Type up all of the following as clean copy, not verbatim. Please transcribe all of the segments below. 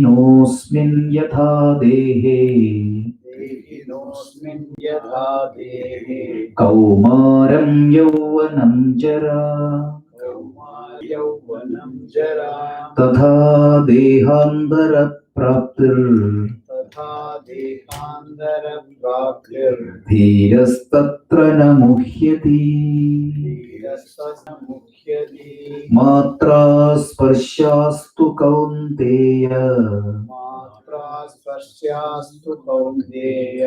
नोऽस्मिन् यथा देहे देहिनोऽस्मिन् यथा देहे कौमारं यौवनं जरा यौवनं जरा तथा देहान्तरप्राप्तिर् तथा देहान्तरप्राप्तिर् धीरस्तत्र न मुह्यति मुह्यति मात्रा स्पर्शास्तु कौन्तेय मात्रा स्पर्शास्तु कौन्तेय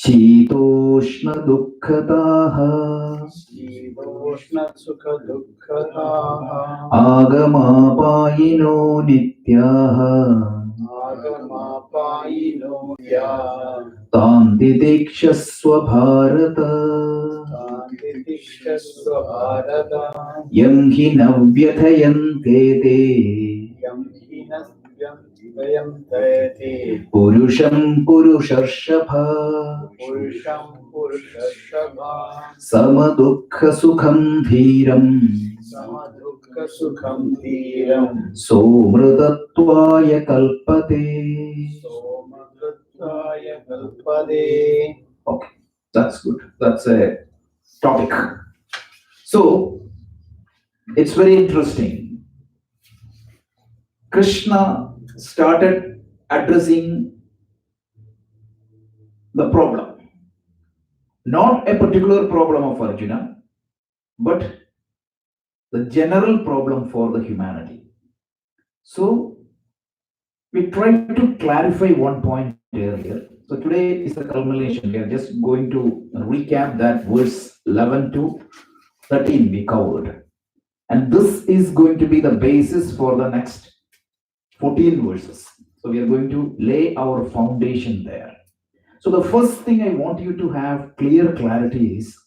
शीतोष्णदुःखदाः शीतोष्णसुखदुःखदाः आगमापायिनो नित्याः आगमापायिनो याः तान्तितिक्षस्व भारत तान्तितिक्षस्व भारत यं हि न व्यथयन्ते ते यं हि न व्यथयन्ते पुरुषं पुरुषर्षभ पुरुषं पुरुषर्षभ समदुःखसुखं धीरम् समदुःखसुखं धीरं सोमृतत्वाय कल्पते. सोमकृत्वाय कल्पते. Okay, that's good. That's a topic. So, it's very interesting. Krishna started addressing the problem. Not a particular problem of Arjuna, but the general problem for the humanity. So, we tried to clarify one point earlier. So today is the culmination. We are just going to recap that verse 11 to 13 we covered. And this is going to be the basis for the next 14 verses. So we are going to lay our foundation there. So the first thing I want you to have clear clarity is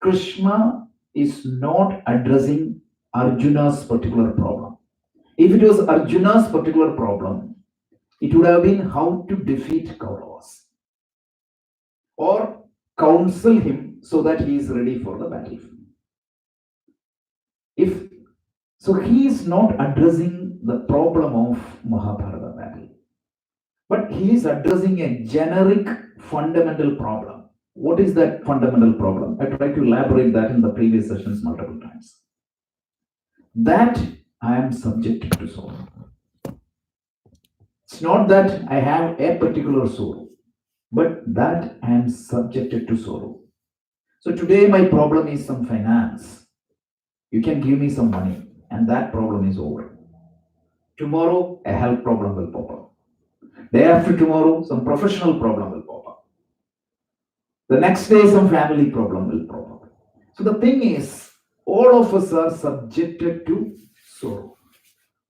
Krishna is not addressing Arjuna's particular problem. If it was Arjuna's particular problem, it would have been how to defeat Kauravas or counsel him so that he is ready for the battle. So he is not addressing the problem of Mahabharata battle, but he is addressing a generic fundamental problem. What is that fundamental problem? I tried to elaborate that in the previous sessions multiple times. That I am subject to sorrow. It's not that I have a particular sorrow, but that I am subjected to sorrow. So today my problem is some finance. You can give me some money and that problem is over. Tomorrow a health problem will pop up. Day after tomorrow some professional problem will pop up. The next day some family problem will pop up. So the thing is, all of us are subjected to sorrow,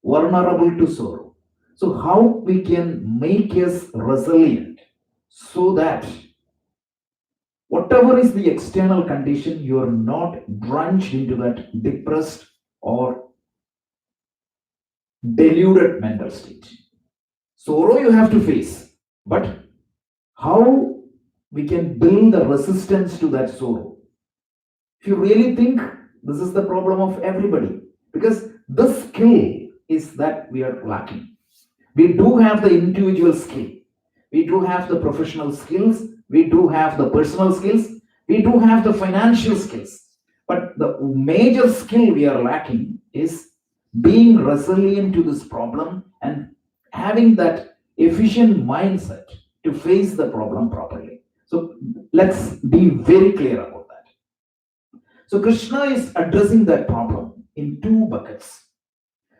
vulnerable to sorrow. So how we can make us resilient so that whatever is the external condition, you are not drenched into that depressed or deluded mental state. Sorrow you have to face, but how we can build the resistance to that sorrow? If you really think this is the problem of everybody, because the skill is that we are lacking. We do have the individual skill. We do have the professional skills. We do have the personal skills. We do have the financial skills. But the major skill we are lacking is being resilient to this problem and having that efficient mindset to face the problem properly. So let's be very clear about that. So Krishna is addressing that problem in two buckets.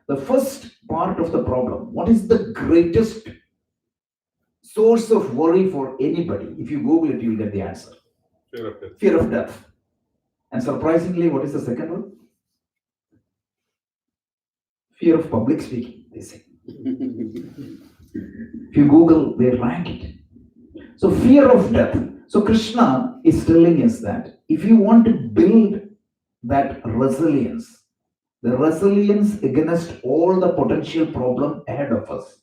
The first part of the problem, what is the greatest source of worry for anybody? If you Google it, you'll get the answer. Fear of death. Fear of death. And surprisingly, what is the second one? Fear of public speaking, they say. If you Google, they rank it. So fear of death. So Krishna is telling us that if you want to build that resilience, the resilience against all the potential problem ahead of us,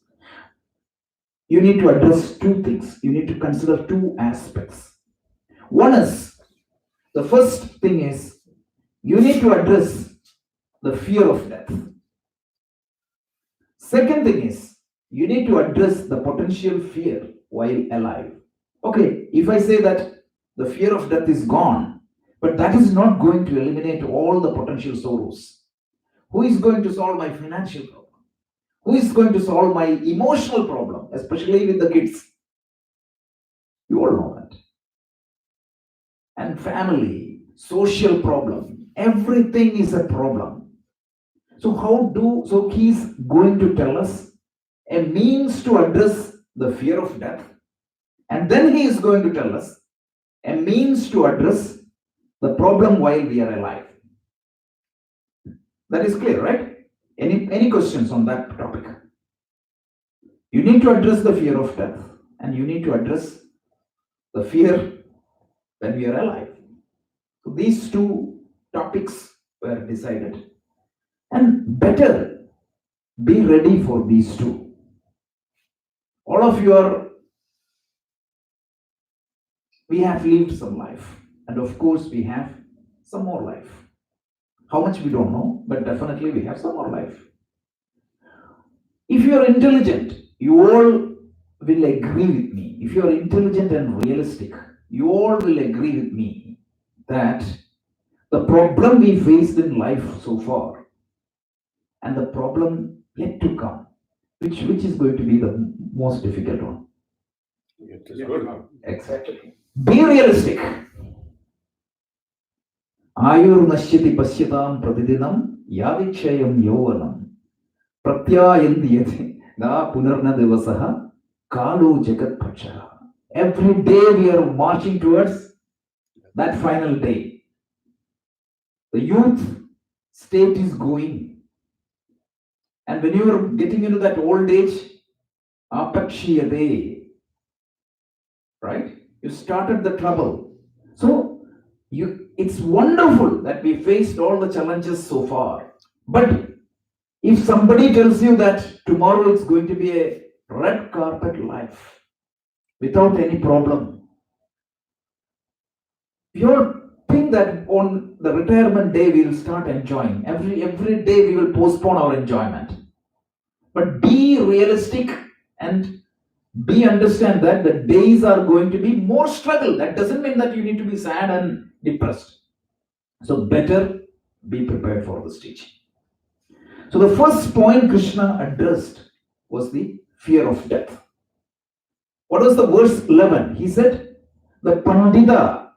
you need to address two things. You need to consider two aspects. One is, the first thing is, you need to address the fear of death. Second thing is, you need to address the potential fear while alive. Okay, if I say that the fear of death is gone, but that is not going to eliminate all the potential sorrows. Who is going to solve my financial problem? Who is going to solve my emotional problem, especially with the kids? You all know that. And family, social problem, everything is a problem. So he's going to tell us a means to address the fear of death. And then he is going to tell us a means to address the problem while we are alive. That is clear, right? Any questions on that topic? You need to address the fear of death, and you need to address the fear when we are alive. So these two topics were decided. And better be ready for these two. All of we have lived some life, and of course we have some more life. How much we don't know, but definitely we have some more life. If you are intelligent, you all will agree with me. If you are intelligent and realistic, you all will agree with me that the problem we faced in life so far and the problem yet to come, which is going to be the most difficult one. It is good. Exactly. Be realistic. Ayur nashyati pasyatam pratidinam yavikshayam yovanam pratyayandiyate ga punarna devasaha kalu jagat paksha. Every day we are marching towards that final day. The youth state is going. And when you are getting into that old age, apakshiyate, right? You started the trouble. So it's wonderful that we faced all the challenges so far. But if somebody tells you that tomorrow it's going to be a red carpet life without any problem, you think that on the retirement day we will start enjoying. Every day we will postpone our enjoyment. But be realistic and understand that the days are going to be more struggle. That doesn't mean that you need to be sad and depressed. So better be prepared for this teaching. So the first point Krishna addressed was the fear of death. What was the verse 11? He said, the Pandita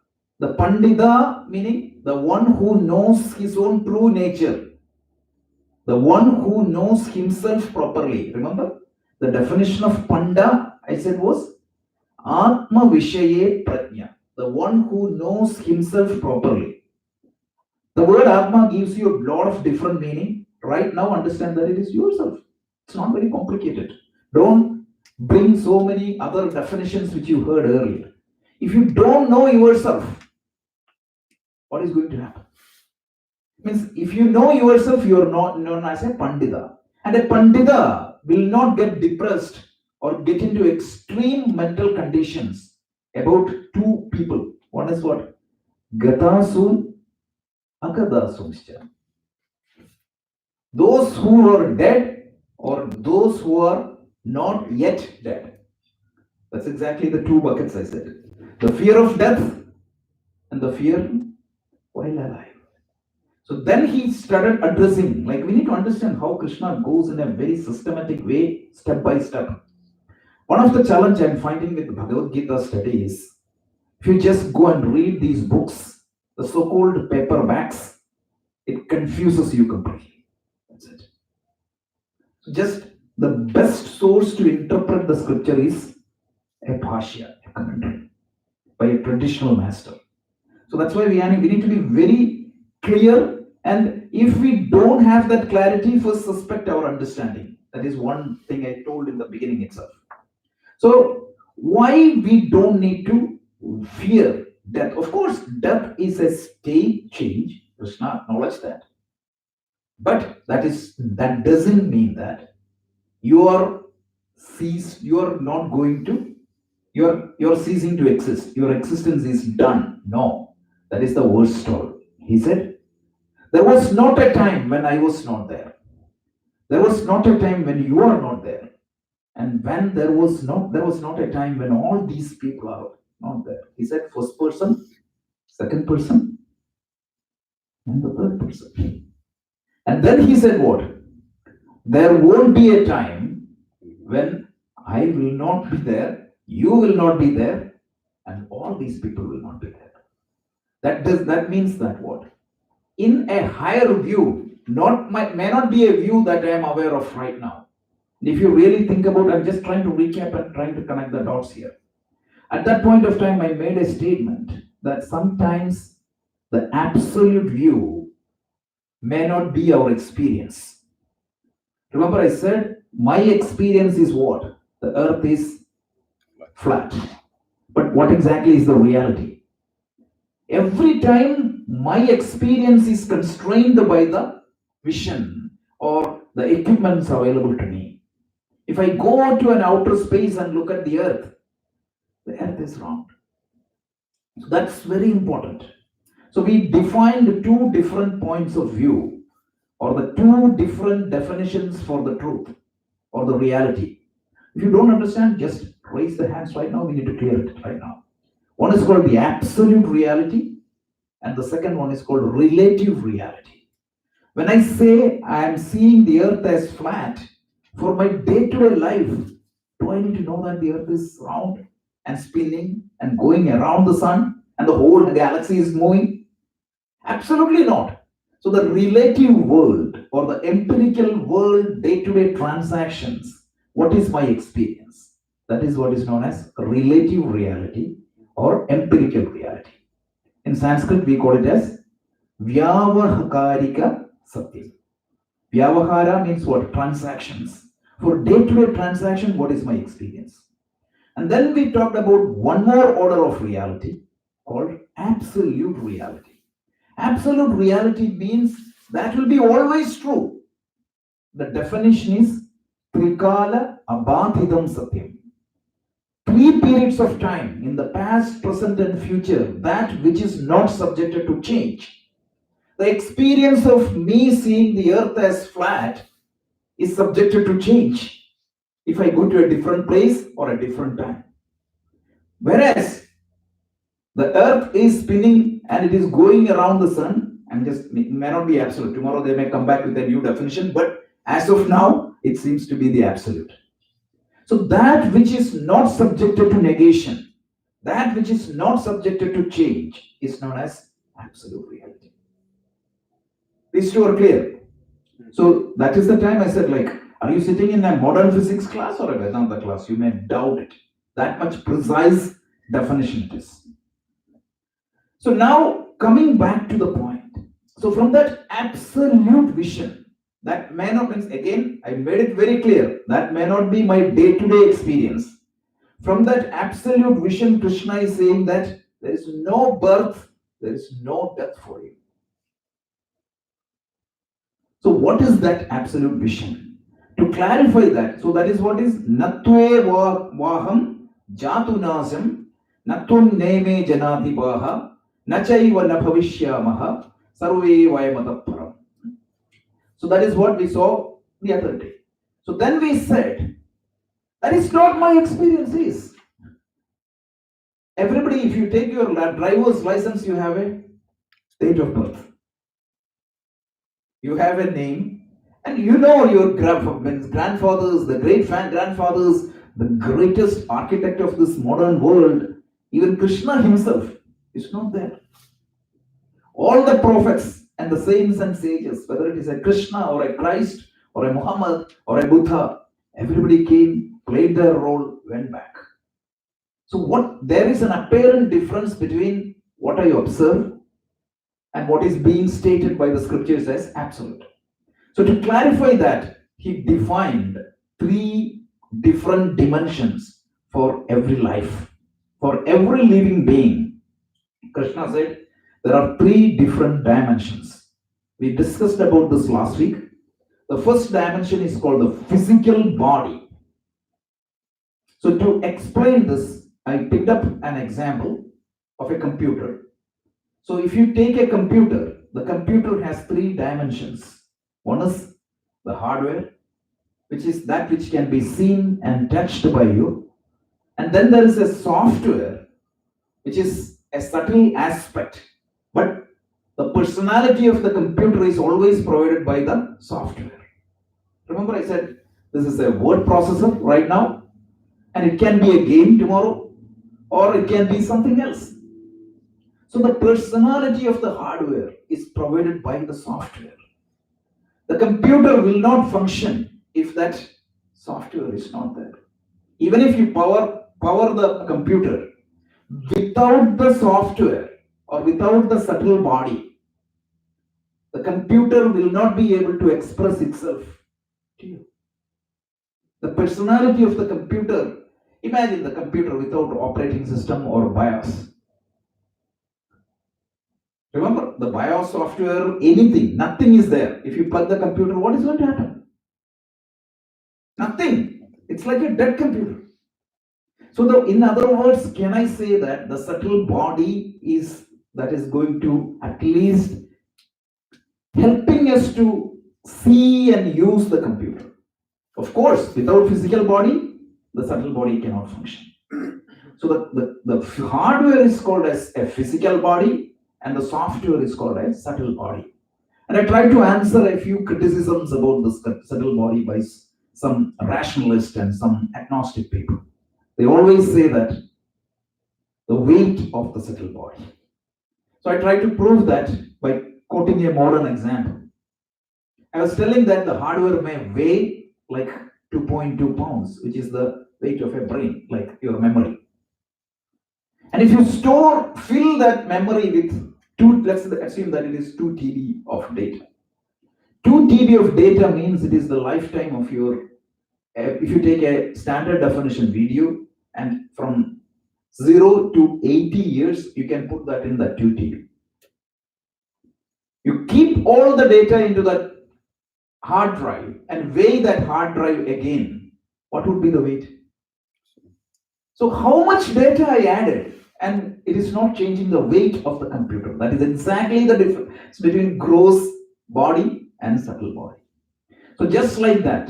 meaning the one who knows his own true nature, the one who knows himself properly. Remember, the definition of Panda, I said, was Atma Vishaye Prajna, the one who knows himself properly. The word Atma gives you a lot of different meaning. Right now, understand that it is yourself. It's not very complicated. Don't bring so many other definitions which you heard earlier. If you don't know yourself, what is going to happen? Means if you know yourself, you are not known as a Pandita. And a Pandita will not get depressed or get into extreme mental conditions about two people. One is what? Gatasun, Akadasunshcha. Those who are dead or those who are not yet dead. That's exactly the two buckets I said. The fear of death and the fear while alive. So then he started addressing, like we need to understand how Krishna goes in a very systematic way, step by step. One of the challenge I'm finding with the Bhagavad Gita study is, if you just go and read these books, the so-called paperbacks, it confuses you completely. That's it. So just the best source to interpret the scripture is a bhashya, a commentary by a traditional master. So that's why we need to be very clear, and if we don't have that clarity, first suspect our understanding. That is one thing I told in the beginning itself. So why we don't need to fear death? Of course, death is a state change. Krishna acknowledged that. But that doesn't mean that you're ceasing to exist. Your existence is done. No, that is the verse told. He said, there was not a time when I was not there. There was not a time when you are not there. And when there was not a time when all these people are not there. He said first person, second person, and the third person. And then he said what? There won't be a time when I will not be there, you will not be there, and all these people will not be there. That means that what? In a higher view, may not be a view that I am aware of right now. If you really think about, I'm just trying to recap and trying to connect the dots here. At that point of time, I made a statement that sometimes the absolute view may not be our experience. Remember, I said my experience is what? The earth is flat. But what exactly is the reality? Every time my experience is constrained by the vision or the equipments available to me. If I go out to an outer space and look at the earth is round. So that's very important. So we defined two different points of view, or the two different definitions for the truth or the reality. If you don't understand, just raise the hands right now. We need to clear it right now. One is called the absolute reality, and the second one is called relative reality. When I say I am seeing the earth as flat, for my day-to-day life, do I need to know that the earth is round and spinning and going around the sun and the whole galaxy is moving? Absolutely not. So the relative world or the empirical world, day-to-day transactions, what is my experience? That is what is known as relative reality or empirical reality. In Sanskrit, we call it as Vyavahakarika Satyam. Vyavahara means what? Transactions. For day-to-day transaction, what is my experience? And then we talked about one more order of reality called absolute reality. Absolute reality means that will be always true. The definition is Trikala Abhadhidam Satyam. 3 periods of time in the past, present, and future, that which is not subjected to change. The experience of me seeing the earth as flat is subjected to change if I go to a different place or a different time. Whereas the earth is spinning and it is going around the sun, it may not be absolute. Tomorrow they may come back with a new definition, but as of now, it seems to be the absolute. So that which is not subjected to negation, that which is not subjected to change is known as absolute reality. These two are clear. So that is the time I said, like, are you sitting in a modern physics class or a Vedanta class? You may doubt it. That much precise definition it is. So now coming back to the point. So from that absolute vision, that may not means, again, I made it very clear, that may not be my day-to-day experience. From that absolute vision, Krishna is saying that there is no birth, there is no death for you. So what is that absolute vision? To clarify that, so that is what is Natve Vaham Jatunasam Natum Neme Janatipaha Nachaiva Nabhavishyamaha Sarve Vayamataparam. So that is what we saw the other day. So then we said, that is not my experience is. Everybody, if you take your driver's license, you have a date of birth. You have a name, and you know your grandfathers, the great grandfathers, the greatest architect of this modern world, even Krishna himself is not there. All the prophets and the saints and sages, whether it is a Krishna or a Christ or a Muhammad or a Buddha, everybody came, played their role, went back. So there is an apparent difference between what I observe and what is being stated by the scriptures as absolute. So to clarify that, he defined 3 different dimensions for every life. For every living being, Krishna said, there are 3 different dimensions. We discussed about this last week. The first dimension is called the physical body. So to explain this, I picked up an example of a computer. So if you take a computer, the computer has 3 dimensions. One is the hardware, which is that which can be seen and touched by you. And then there is a software, which is a subtle aspect. But the personality of the computer is always provided by the software. Remember, I said this is a word processor right now, and it can be a game tomorrow, or it can be something else. So the personality of the hardware is provided by the software. The computer will not function if that software is not there. Even if you power the computer, without the software or without the subtle body, the computer will not be able to express itself to you. The personality of the computer, imagine the computer without operating system or BIOS. Remember, the BIOS software, anything, nothing is there. If you plug the computer, what is going to happen? Nothing. It's like a dead computer. So, in other words, can I say that the subtle body is going to at least helping us to see and use the computer? Of course, without physical body, the subtle body cannot function. So the hardware is called as a physical body, and the software is called a subtle body. And I tried to answer a few criticisms about this subtle body by some rationalists and some agnostic people. They always say that the weight of the subtle body. So I tried to prove that by quoting a modern example. I was telling that the hardware may weigh like 2.2 pounds, which is the weight of a brain, like your memory. And if you fill that memory with let's assume that it is 2 TB of data. 2 TB of data means it is the lifetime of your, if you take a standard definition video, and from 0 to 80 years, you can put that in the 2 TB. You keep all the data into that hard drive and weigh that hard drive again. What would be the weight? So how much data I added, and it is not changing the weight of the computer. That is exactly the difference between gross body and subtle body. So just like that,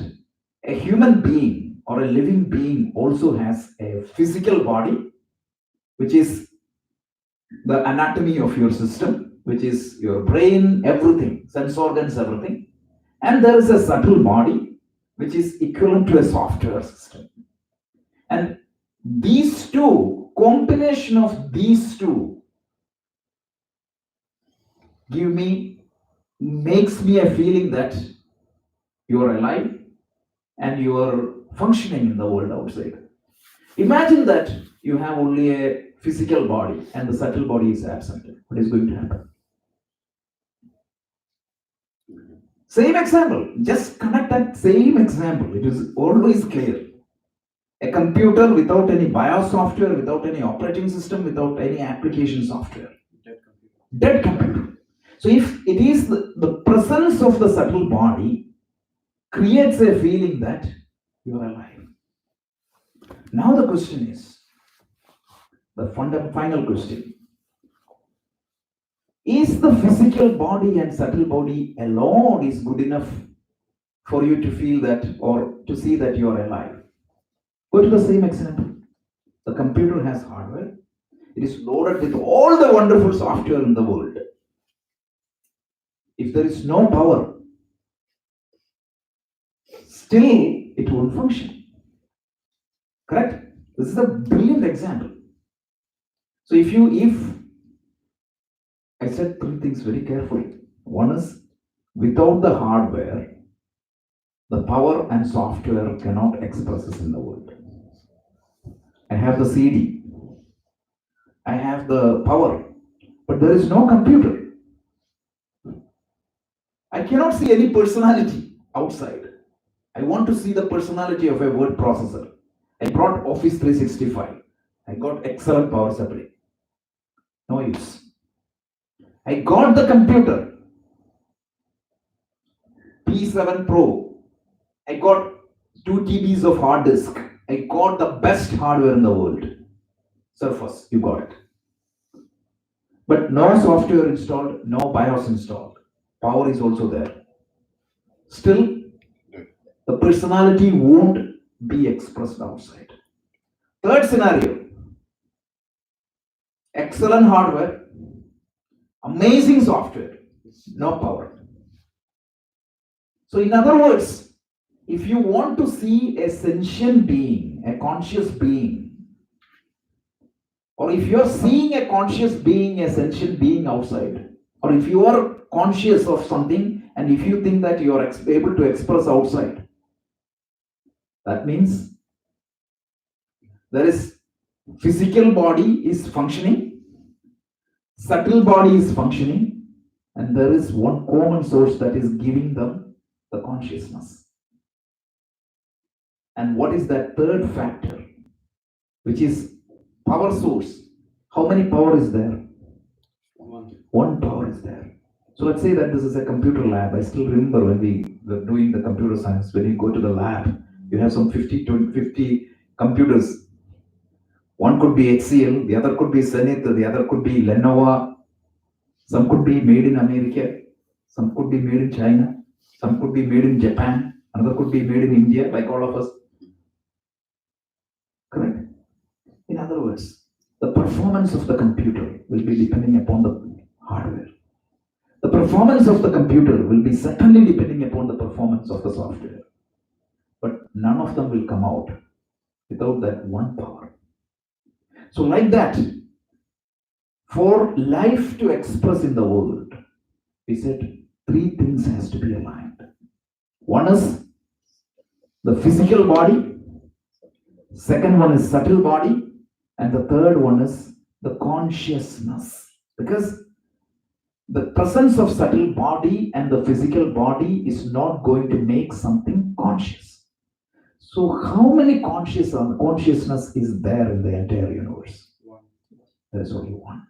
a human being or a living being also has a physical body, which is the anatomy of your system, which is your brain, everything, sense organs, everything. And there is a subtle body, which is equivalent to a software system. And these two, combination of these two, makes me a feeling that you are alive and you are functioning in the world outside. Imagine that you have only a physical body and the subtle body is absent. What is going to happen? Same example, just connect that same example. It is always clear. A computer without any BIOS software, without any operating system, without any application software. Dead computer. So if it is the presence of the subtle body creates a feeling that you are alive. Now the question is, the final question. Is the physical body and subtle body alone is good enough for you to feel that or to see that you are alive? Go to the same example. The computer has hardware. It is loaded with all the wonderful software in the world. If there is no power, still it won't function. Correct? This is a brilliant example. So if I said three things very carefully. One is, without the hardware, the power and software cannot express this in the world. I have the CD. I have the power, but there is no computer. I cannot see any personality outside. I want to see the personality of a word processor. I brought Office 365. I got excellent power supply. No use. I got the computer, P7 Pro. I got 2 TBs of hard disk. I got the best hardware in the world. Surface, you got it. But no software installed, no BIOS installed. Power is also there. Still, The personality won't be expressed outside. Third scenario, excellent hardware, amazing software, no power. So, in other words, if you want to see a sentient being, a conscious being, or if you are seeing a conscious being, a sentient being outside, or if you are conscious of something and if you think that you are able to express outside, that means there is physical body is functioning, subtle body is functioning, and there is one common source that is giving them the consciousness. And what is that third factor, which is power source? How many power is there? One power is there. So let's say that this is a computer lab. I still remember when we were doing the computer science, when you go to the lab, you have some 50 to 50 computers. One could be HCL, the other could be Zenith, the other could be Lenovo. Some could be made in America, some could be made in China, some could be made in Japan, another could be made in India, like all of us. Correct? In other words, the performance of the computer will be depending upon the hardware. The performance of the computer will be certainly depending upon the performance of the software. But none of them will come out without that one power. So, like that, for life to express in the world, we said three things has to be aligned. One is the physical body, second one is subtle body, and the third one is the consciousness. Because the presence of subtle body and the physical body is not going to make something conscious. So how many consciousness is there in the entire universe? There is only one.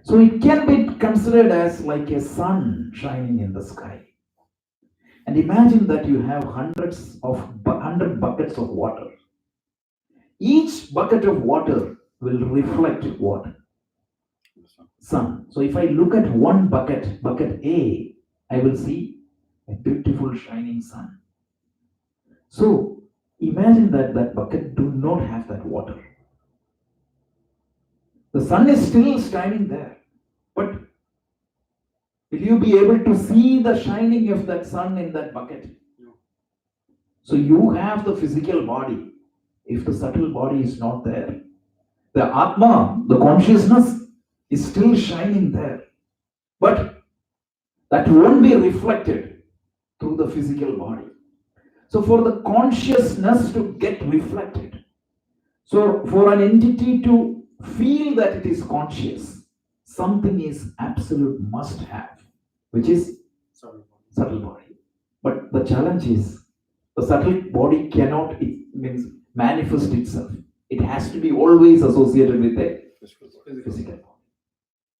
So it can be considered as like a sun shining in the sky. And imagine that you have 100 buckets of water. Each bucket of water will reflect what? Sun. So if I look at one bucket, bucket A, I will see a beautiful shining sun. So imagine that that bucket do not have that water. The sun is still shining there, but will you be able to see the shining of that sun in that bucket? No. So you have the physical body. If the subtle body is not there, the Atma, the consciousness, is still shining there. But that won't be reflected through the physical body. So for the consciousness to get reflected, so for an entity to feel that it is conscious, something is absolute must have, which is subtle body. But the challenge is the subtle body cannot, it means manifest itself. It has to be always associated with a physical body.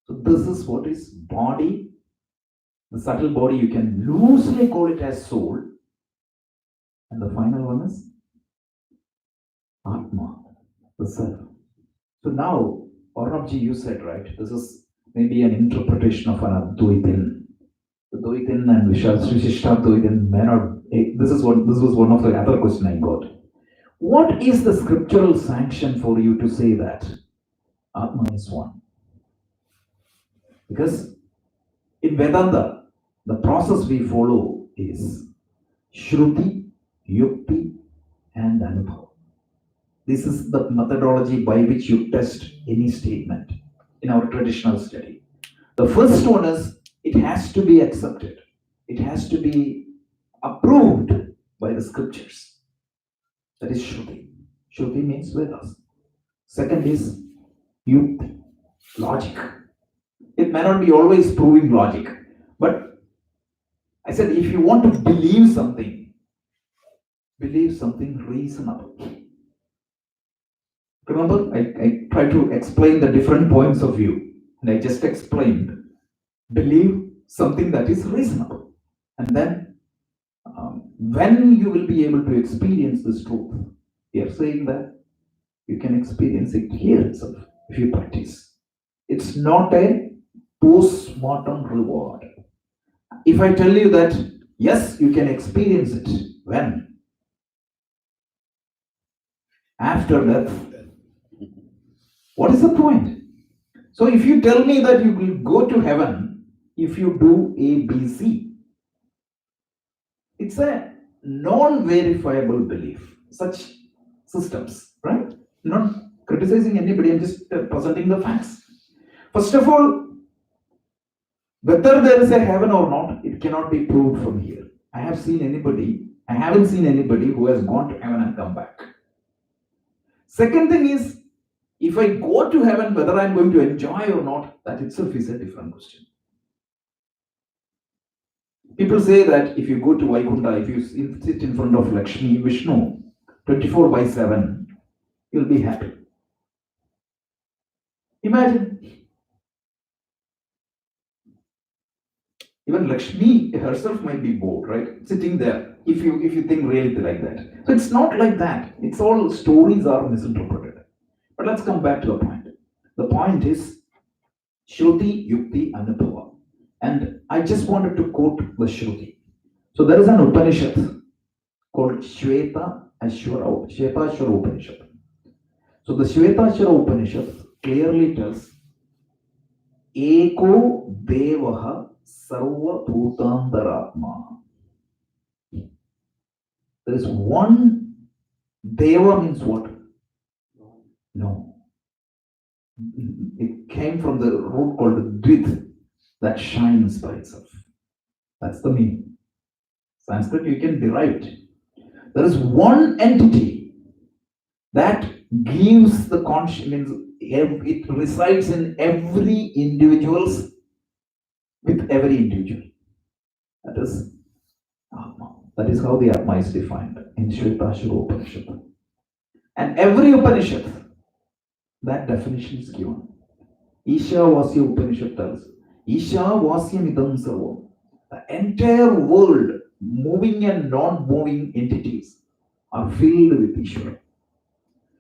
So this is what is body. The subtle body, you can loosely call it as soul. And the final one is Atma, the self. So now, Arnabji, you said, right, this is maybe an interpretation of an Advaitin. The Advaitin and Vishishta Advaitin may not, this was one of the other questions I got. What is the scriptural sanction for you to say that Atma is one? Because in Vedanta, the process we follow is Shruti, Yukti, and Anubhav. This is the methodology by which you test any statement in our traditional study. The first one is it has to be accepted. It has to be approved by the scriptures. That is Shruti. Shruti means Vedas. Second is Yukti, logic. It may not be always proving logic, but I said if you want to believe something reasonable. Remember, I tried to explain the different points of view, and I just explained. Believe something that is reasonable, and then when you will be able to experience this truth, we are saying that you can experience it here itself if you practice. It's not a post-mortem reward. If I tell you that yes, you can experience it When? After death. What is the point? So if you tell me that you will go to heaven if you do A, B, C, it's a non-verifiable belief. Such systems, right? Not criticizing anybody, I'm just presenting the facts. First of all, whether there is a heaven or not, it cannot be proved from here. I haven't seen anybody who has gone to heaven and come back. Second thing is, if I go to heaven, whether I'm going to enjoy or not, that itself is a different question. People say that if you go to Vaikuntha, if you sit in front of Lakshmi, Vishnu, 24/7, you'll be happy. Imagine. Even Lakshmi herself might be bored, right? Sitting there, if you think really like that. So it's not like that. It's all stories are misinterpreted. But let's come back to the point. The point is Shruti, Yukti, Anubhava. And I just wanted to quote the Shruti. So there is an Upanishad called Shweta Ashwara Upanishad. So the Shweta Ashwara Upanishad clearly tells Eko Devaha Sarva Bhutantaratma. There is one Deva means what? No. It came from the root called Dvit, that shines by itself. That's the meaning. Sanskrit, you can derive it. There is one entity that gives the consciousness, it resides in every individual's, with every individual. That is Atma. That is how the Atma is defined in Shvetashvara Upanishad. And every Upanishad, that definition is given. Isha Vasya Upanishad tells, Isha Vasyam Idam Sarvam. The entire world, moving and non-moving entities, are filled with Ishvara.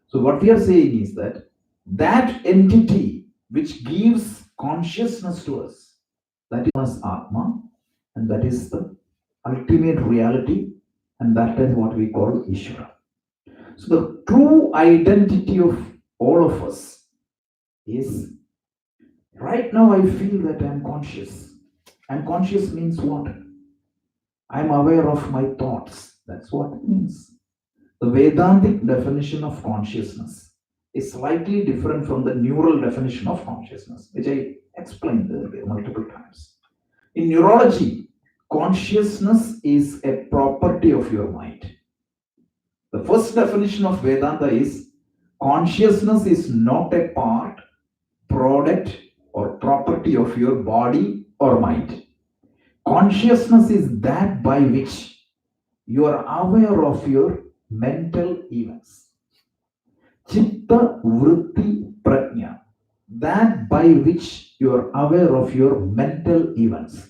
So what we are saying is that that entity which gives consciousness to us, that is Atma, and that is the ultimate reality, and that is what we call Ishvara. So the true identity of all of us is, right now I feel that I'm conscious. And conscious means what? I'm aware of my thoughts. That's what it means. The Vedantic definition of consciousness is slightly different from the neural definition of consciousness, which I explained earlier multiple times. In neurology, consciousness is a property of your mind. The first definition of Vedanta is consciousness is not a part, product, or property of your body or mind. Consciousness is that by which you are aware of your mental events. Chitta, Vritti, Prajna. That by which you are aware of your mental events.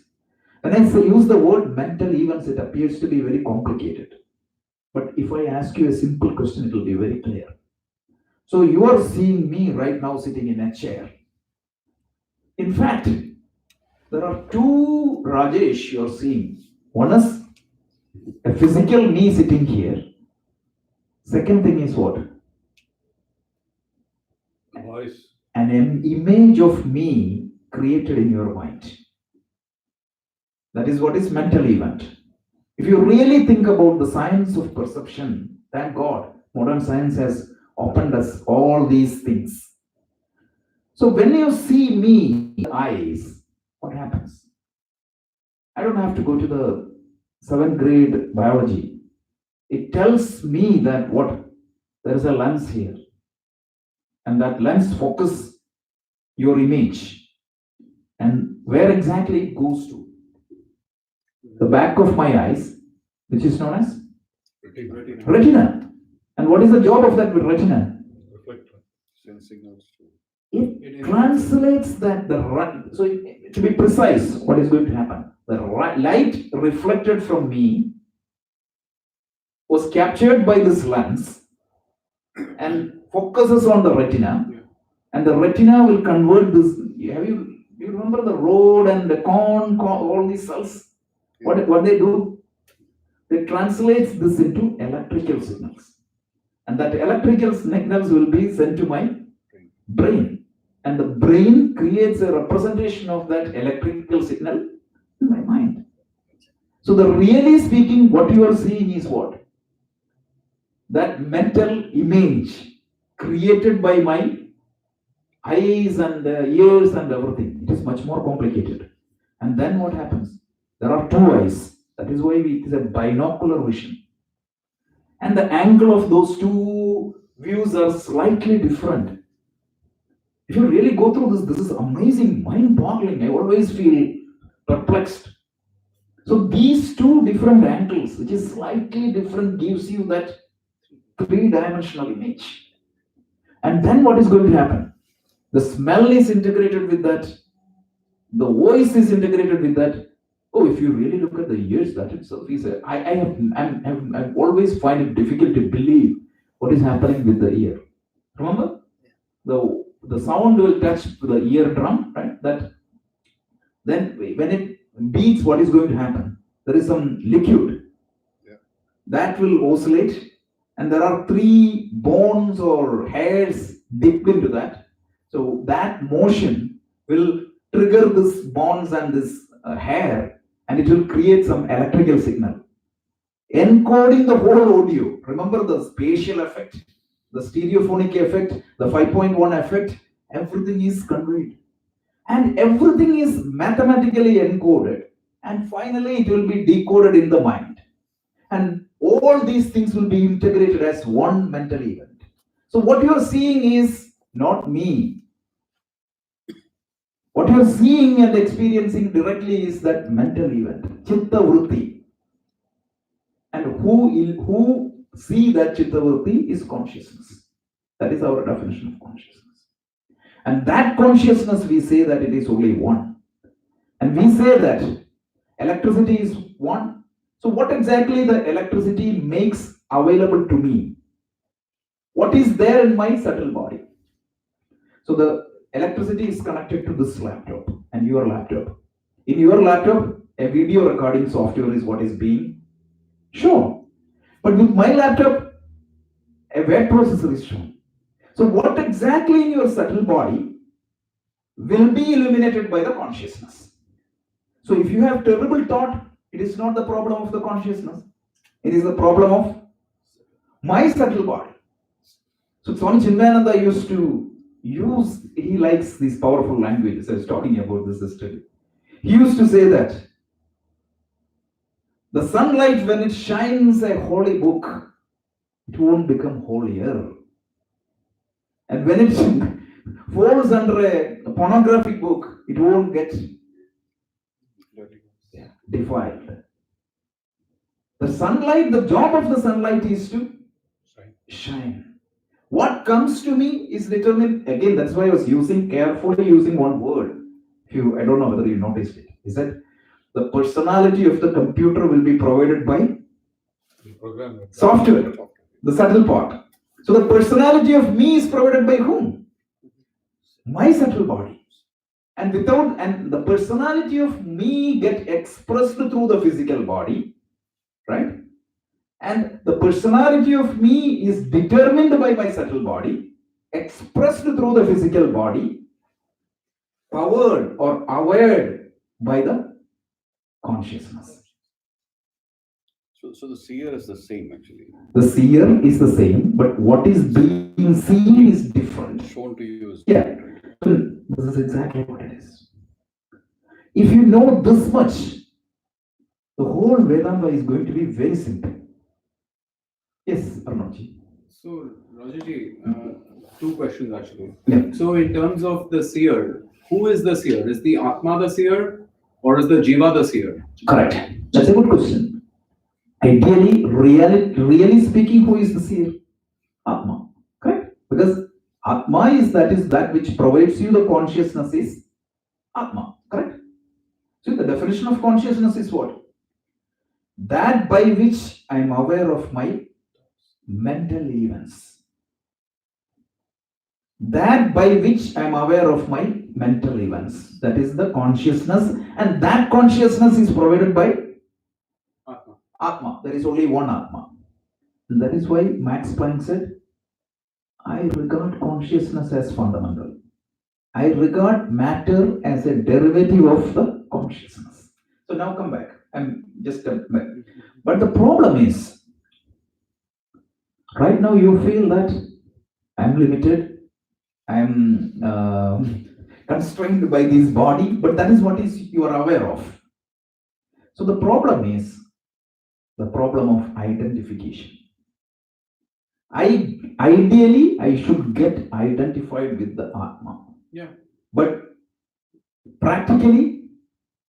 When I use the word mental events, it appears to be very complicated. But if I ask you a simple question, it will be very clear. So you are seeing me right now sitting in a chair. In fact, there are two Rajesh you are seeing. One is a physical me sitting here. Second thing is what? Voice. An image of me created in your mind. That is what is mental event. If you really think about the science of perception, thank God, modern science has opened us all these things. So when you see me in the eyes, what happens? I don't have to go to the 7th grade biology. It tells me that what? There is a lens here. And that lens focuses your image. And where exactly it goes to? The back of my eyes, which is known as retina. And what is the job of that retina? Reflector. Send signals to. It translates that so to be precise, what is going to happen? The light reflected from me was captured by this lens and focuses on the retina, and the retina will convert this. You remember the road and the corn, all these cells? What they do? It translates this into electrical signals. And that electrical signals will be sent to my brain. And the brain creates a representation of that electrical signal in my mind. So the really speaking, what you are seeing is what? That mental image created by my eyes and ears and everything. It is much more complicated. And then what happens? There are two eyes. That is why it is a binocular vision. And the angle of those two views are slightly different. If you really go through this, this is amazing, mind-boggling. I always feel perplexed. So these two different angles, which is slightly different, gives you that three-dimensional image. And then what is going to happen? The smell is integrated with that. The voice is integrated with that. Oh, if you really look at the ears, that itself is I always find it difficult to believe what is happening with the ear. Remember? The sound will touch the eardrum, right? That then when it beats, what is going to happen? There is some liquid that will oscillate, and there are three bones or hairs dipped into that. So that motion will trigger this bones and this hair, and it will create some electrical signal, encoding the whole audio. Remember the spatial effect, the stereophonic effect, the 5.1 effect, everything is conveyed. And everything is mathematically encoded. And finally, it will be decoded in the mind. And all these things will be integrated as one mental event. So what you are seeing is not me. What you are seeing and experiencing directly is that mental event, chitta vritti. And who see that chitta vritti is consciousness. That is our definition of consciousness. And that consciousness, we say that it is only one. And we say that electricity is one. So what exactly the electricity makes available to me? What is there in my subtle body? So the electricity is connected to this laptop and your laptop. In your laptop, a video recording software is what is being shown. But with my laptop, a web processor is shown. So what exactly in your subtle body will be illuminated by the consciousness? So if you have terrible thought, it is not the problem of the consciousness. It is the problem of my subtle body. So Swami Chinmayananda used to use, he likes these powerful languages. I was talking about this yesterday. He used to say that the sunlight, when it shines a holy book, it won't become holier. And when it falls under a pornographic book, it won't get defiled. The sunlight, the job of the sunlight is to shine. What comes to me is determined, again, that's why I was carefully using one word. I don't know whether you noticed it. Is that the personality of the computer will be provided by software, the subtle part. So the personality of me is provided by whom? My subtle body. And the personality of me get expressed through the physical body, right? And the personality of me is determined by my subtle body, expressed through the physical body, powered or aware by the consciousness. So the seer is the same actually. The seer is the same, but what is being seen is different. Shown to you is different. This is exactly what it is. If you know this much, the whole Vedanta is going to be very simple. Yes, Arnavji. So, Rajaji, two questions actually. Yeah. So, in terms of the seer, who is the seer? Is the Atma the seer or is the Jiva the seer? Correct. That's a good question. Ideally, really speaking, who is the seer? Atma. Correct? Because Atma is that which provides you the consciousness is Atma. Correct? So the definition of consciousness is what? That by which I am aware of my mental events. That by which I am aware of my mental events. That is the consciousness, and that consciousness is provided by Atma. There is only one Atma. And that is why Max Planck said, I regard consciousness as fundamental. I regard matter as a derivative of the consciousness. So now come back. I'm just back. But the problem is, right now you feel that I'm limited, I'm constrained by this body, but that is what is you are aware of. So the problem is the problem of identification. Ideally, I should get identified with the Atma. Yeah. But practically,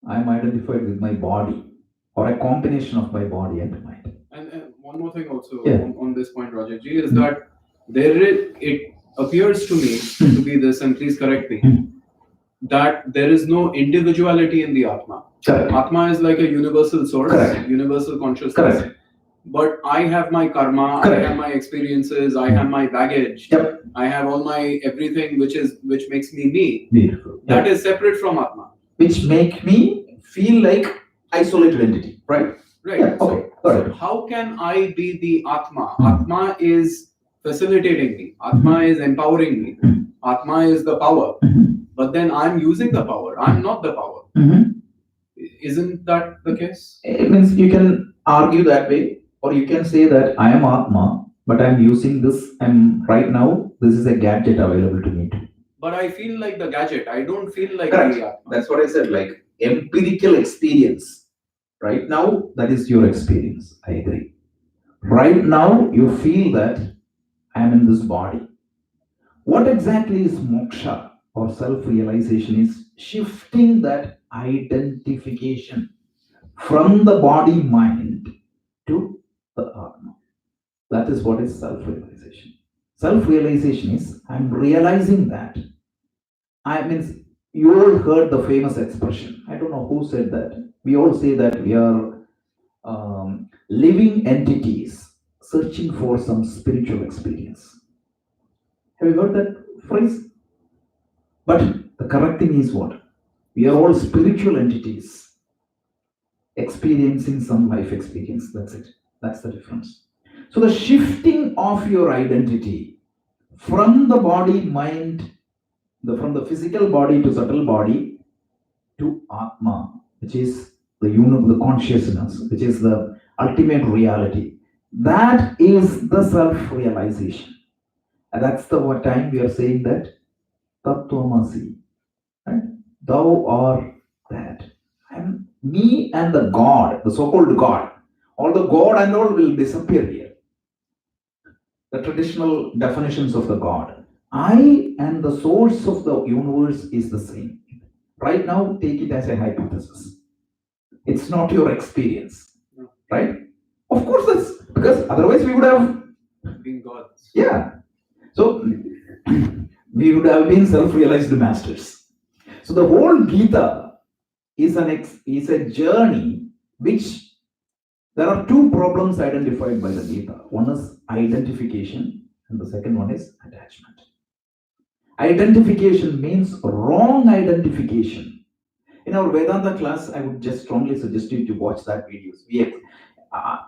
I'm identified with my body or a combination of my body and mind. And one more thing also Yeah. on this point, Rajaji, is that it appears to me to be this, and please correct me, that there is no individuality in the Atma. Correct. Atma is like a universal source, Correct. universal consciousness. Correct. But I have my karma, Correct. I have my experiences, I have my baggage, Yep. I have all my everything which makes me me. Beautiful. That is separate from Atma. Which make me feel like isolated entity, right? Right. Yeah, okay, got So it. how can I be the Atma? Atma is facilitating me. Atma is empowering me. Atma is the power. But then I'm using the power. I'm not the power. Isn't that the case? It means you can argue that way, or you can say that I am Atma, but I'm using this, and right now this is a gadget available to me too. But I feel like the gadget. I don't feel like Correct. the Atma. That's what I said, like empirical experience. Right now, that is your experience. I agree. Right now, you feel that I am in this body. What exactly is moksha or self-realization is shifting that identification from the body mind to the Atma. That is what is self-realization. Self-realization is I'm realizing that. I mean, you all heard the famous expression. I don't know who said that. We all say that we are living entities searching for some spiritual experience. Have you heard that phrase? But the correct thing is what? We are all spiritual entities experiencing some life experience. That's it. That's the difference. So the shifting of your identity from the body, mind, from the physical body to subtle body to Atma, which is the consciousness, which is the ultimate reality. That is the self-realization. And that's the time we are saying that Tattvamasi, right? Thou art that. And me and the God, the so-called God, all the God and all will disappear here. The traditional definitions of the God. I and the source of the universe is the same. Right now, take it as a hypothesis. It's not your experience, right? Of course, that's because otherwise we would have Being gods. Yeah. So we would have been self-realized masters. So the whole Gita is a journey which there are two problems identified by the Gita. One is identification, and the second one is attachment. Identification means wrong identification. In our Vedanta class, I would just strongly suggest you to watch that videos. We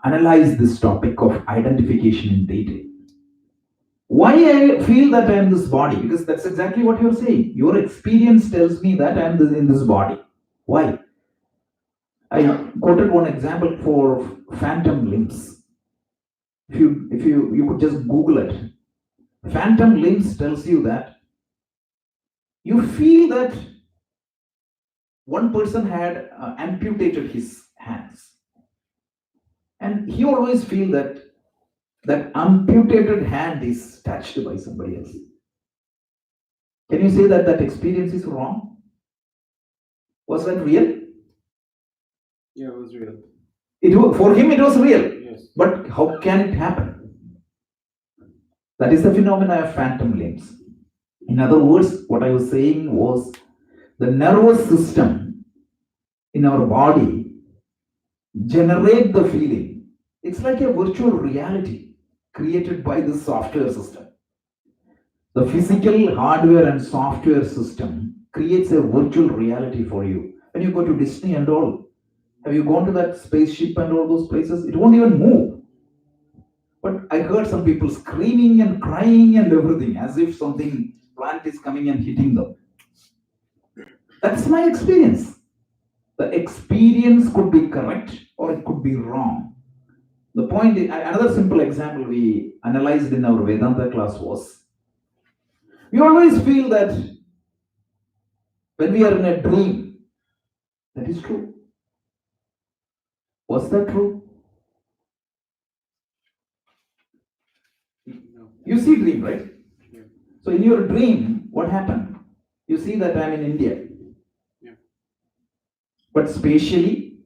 analyze this topic of identification in detail. Why I feel that I am this body? Because that's exactly what you're saying. Your experience tells me that I am in this body. Why? I quoted one example for phantom limbs. If you could just Google it. Phantom limbs tells you that you feel that one person had amputated his hands, and he always feel that amputated hand is touched by somebody else. Can you say that that experience is wrong? Was that real? Yeah, it was real. For him it was real. Yes. But how can it happen? That is the phenomena of phantom limbs. In other words, what I was saying was the nervous system in our body generate the feeling. It's like a virtual reality created by the software system. The physical hardware and software system creates a virtual reality for you. When you go to Disney and all, Have you gone to that spaceship and all those places? It won't even move. But I heard some people screaming and crying and everything as if something plant is coming and hitting them. That's my experience. The experience could be correct or it could be wrong. The point is, another simple example we analyzed in our Vedanta class was, we always feel that when we are in a dream, that is true. Was that true? No. You see dream, right? Yeah. So in your dream, what happened? You see that I'm in India. Yeah. But spatially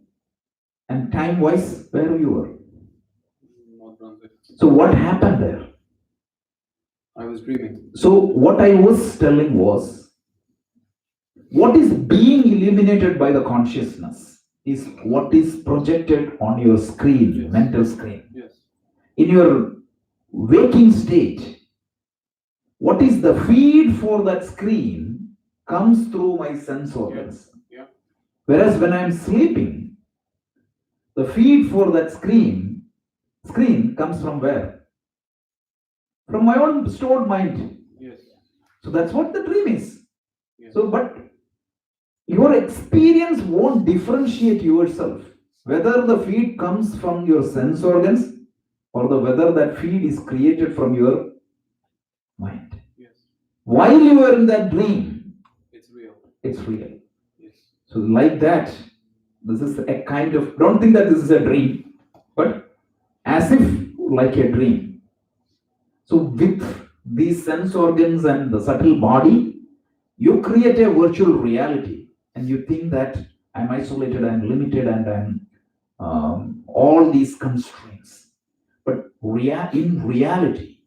and time-wise, where you were. North Brunswick. So what happened there? I was dreaming. So what I was telling was, what is being illuminated by the consciousness is what is projected on your screen, Yes. mental screen. Yes. In your waking state, what is the feed for that screen comes through my sense organs. Yeah. Whereas when I'm sleeping, the feed for that screen comes from where? From my own stored mind. Yes. So that's what the dream is. Yes. So, but your experience won't differentiate yourself whether the feed comes from your sense organs or whether that feed is created from your mind. Yes. While you are in that dream, It's real. it's real. Yes. So, like that, this is a kind of, don't think that this is a dream, but as if like a dream. So, with these sense organs and the subtle body, you create a virtual reality and you think that I'm isolated, I'm limited, and I'm all these constraints. But in reality,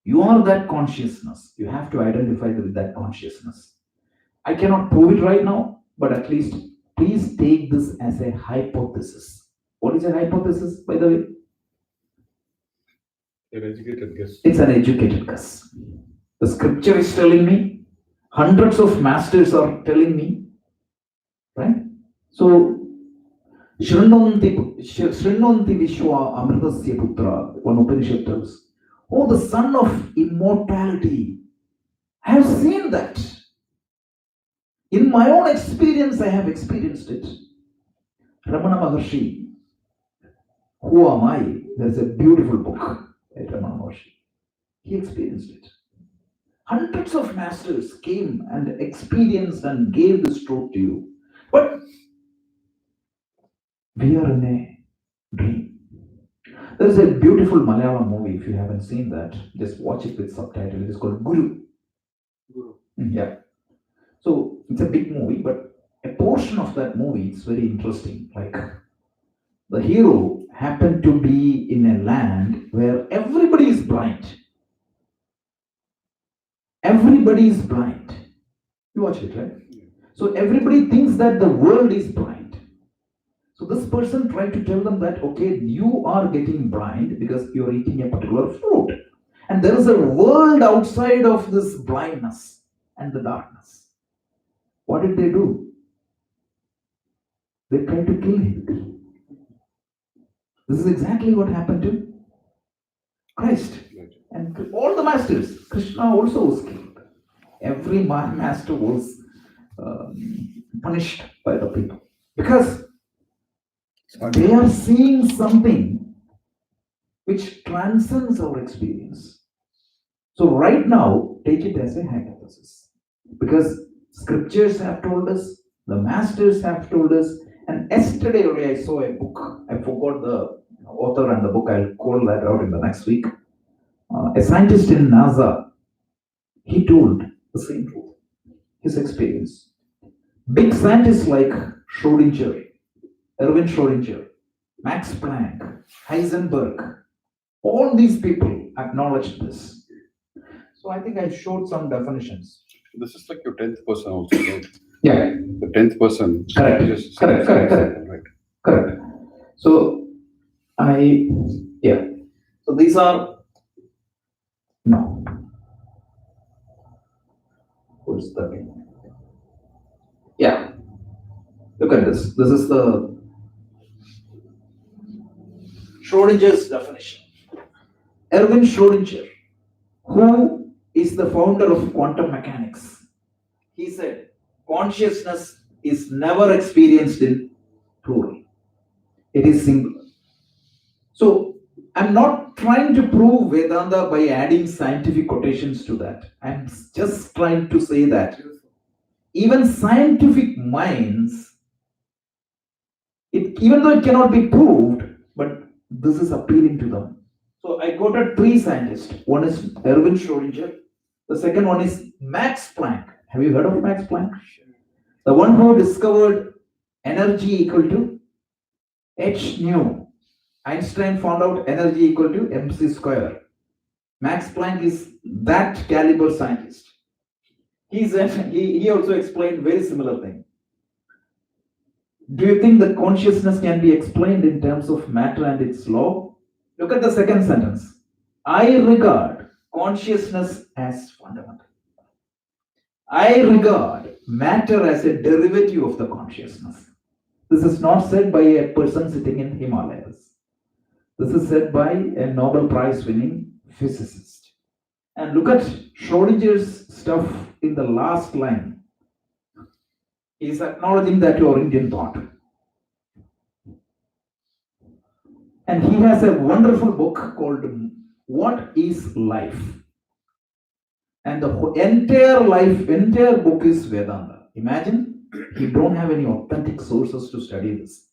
you are that consciousness. You have to identify with that consciousness. I cannot prove it right now, but at least please take this as a hypothesis. What is a hypothesis, by the way? An educated guess. It's an educated guess. The scripture is telling me, hundreds of masters are telling me, right? So, Shrunvanti Vishwa Amritasya Putra, one Upanishad tells, oh, the son of immortality. I have seen that. In my own experience, I have experienced it. Ramana Maharshi, Who Am I? There's a beautiful book by Ramana Maharshi. He experienced it. Hundreds of masters came and experienced and gave this truth to you. But we are in a dream. There's a beautiful Malayalam movie. If you haven't seen that, just watch it with subtitle. It is called Guru. Guru. Yeah. So it's a big movie, but a portion of that movie is very interesting. Like the hero happened to be in a land where everybody is blind. Everybody is blind. You watch it, right? So everybody thinks that the world is blind. So this person tried to tell them that, okay, you are getting blind because you're eating a particular fruit. And there is a world outside of this blindness and the darkness. What did they do? They tried to kill him. This is exactly what happened to Christ. And all the masters, Krishna also was killed. Every master was punished by the people because they are seeing something which transcends our experience. So right now, take it as a hypothesis because scriptures have told us, the masters have told us, and yesterday only I saw a book. I forgot the author and the book. I'll call that out in the next week. A scientist in NASA, he told the same truth, his experience. Big scientists like Schrodinger, Erwin Schrodinger, Max Planck, Heisenberg, all these people acknowledged this. So I think I showed some definitions. This is like your 10th person also, right? Yeah, The 10th person. Correct. Just Correct. Right. correct. So So these are, no. What's the, yeah. Look at this. This is the Schrodinger's definition. Erwin Schrödinger, who is the founder of quantum mechanics, he said, consciousness is never experienced in plural. It is singular. So I'm not trying to prove Vedanta by adding scientific quotations to that. I'm just trying to say that even scientific minds, even though it cannot be proved, but this is appealing to them. So I quoted three scientists. One is Erwin Schrödinger. The second one is Max Planck. Have you heard of Max Planck? The one who discovered energy equal to h nu. Einstein found out energy equal to mc square. Max Planck is that caliber scientist. He also explained very similar thing. Do you think that consciousness can be explained in terms of matter and its law? Look at the second sentence. I regard consciousness as fundamental. I regard matter as a derivative of the consciousness. This is not said by a person sitting in Himalayas. This is said by a Nobel Prize winning physicist. And look at Schrodinger's stuff in the last line. He is acknowledging that your Indian thought. And he has a wonderful book called What is Life? And the entire book is Vedanta. Imagine, he don't have any authentic sources to study this.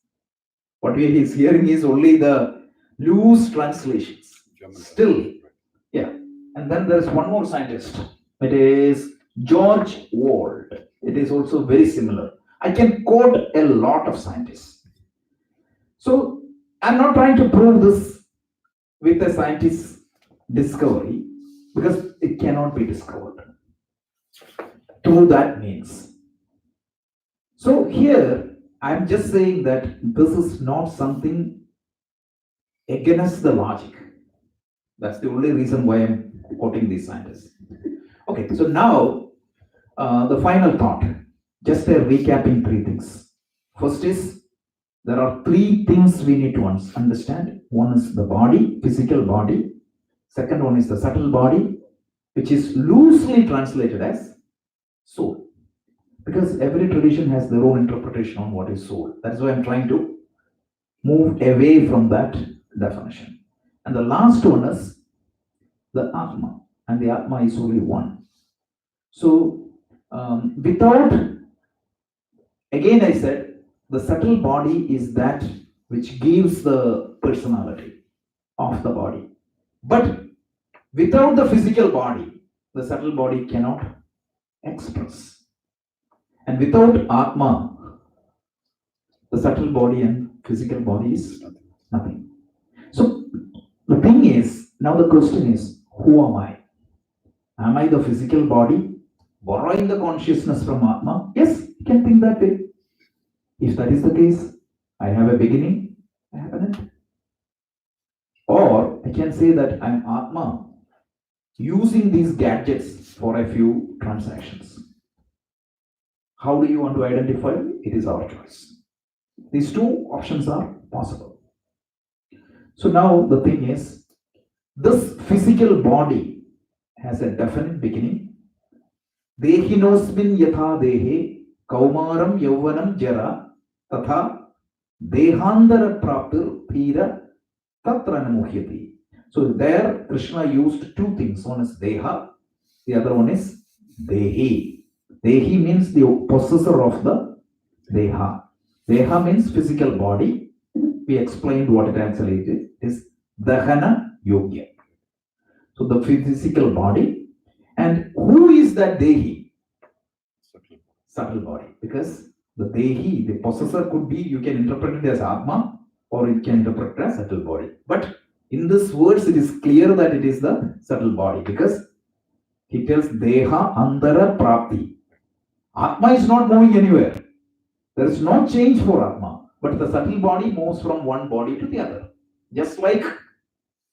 What he is hearing is only the loose translations. Still, yeah. And then there's one more scientist. It is George Wald. It is also very similar. I can quote a lot of scientists. So I'm not trying to prove this with a scientist's discovery because it cannot be discovered through that means. So here I'm just saying that this is not something against the logic. That's the only reason why I'm quoting these scientists. Okay, so now the final thought, just a recapping three things. First is, there are three things we need to understand. One is the body, physical body. Second one is the subtle body, which is loosely translated as soul. Because every tradition has their own interpretation on what is soul. That's why I'm trying to move away from that definition. And the last one is the Atma. And the Atma is only one. So without, again I said, the subtle body is that which gives the personality of the body. But without the physical body, the subtle body cannot express. And without Atma, the subtle body and physical body is nothing. So the thing is, now the question is, who am I? Am I the physical body borrowing the consciousness from Atma? Yes, you can think that way. If that is the case, I have a beginning, I have an end. Or I can say that I'm Atma using these gadgets for a few transactions. How do you want to identify? It is our choice. These two options are possible. So now the thing is, this physical body has a definite beginning. Dehinosmin yatha dehe kaumaram yauvanam jara tatha dehandara praptir thira tatra namuhyati. So there Krishna used two things. One is deha, the other one is dehi. Dehi means the possessor of the deha. Deha means physical body. We explained what it actually is. Dahana yogya. So the physical body. And who is that dehi? Subtle body. Because the dehi, the possessor could be, you can interpret it as Atma or you can interpret it as subtle body. But in this verse, it is clear that it is the subtle body because he tells Deha Andara Prapti. Atma is not moving anywhere. There is no change for Atma, but the subtle body moves from one body to the other. Just like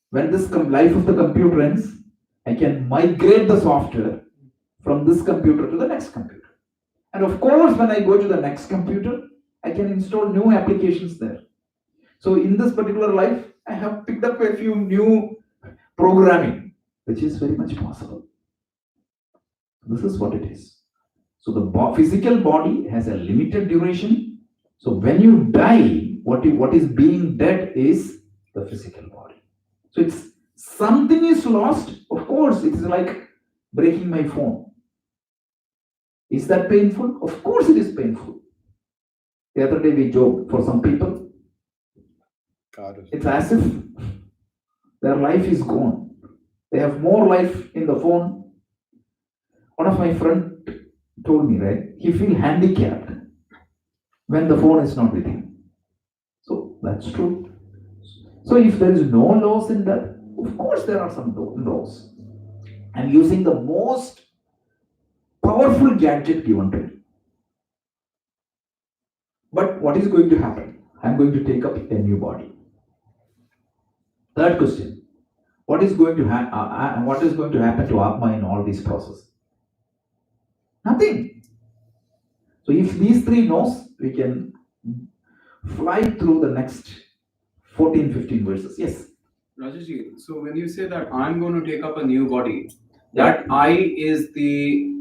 when this life of the computer ends, I can migrate the software from this computer to the next computer. And of course, when I go to the next computer, I can install new applications there. So in this particular life, I have picked up a few new programming, which is very much possible. This is what it is. So the physical body has a limited duration. So when you die, what is being dead is the physical body. So it's something is lost. Of course, it's like breaking my phone. Is that painful? Of course, it is painful. The other day we joked for some people, it's as if their life is gone. They have more life in the phone. One of my friends told me, right, he feels handicapped when the phone is not with him. So that's true. So if there is no loss in that, of course there are some laws. I'm using the most powerful gadget given to me. But what is going to happen? I'm going to take up a new body. Third question: what is going to happen to Atma in all this process? Nothing. So if these three knows, we can fly through the next 14, 15 verses. Yes. Rajaji, so when you say that I'm going to take up a new body, that I is the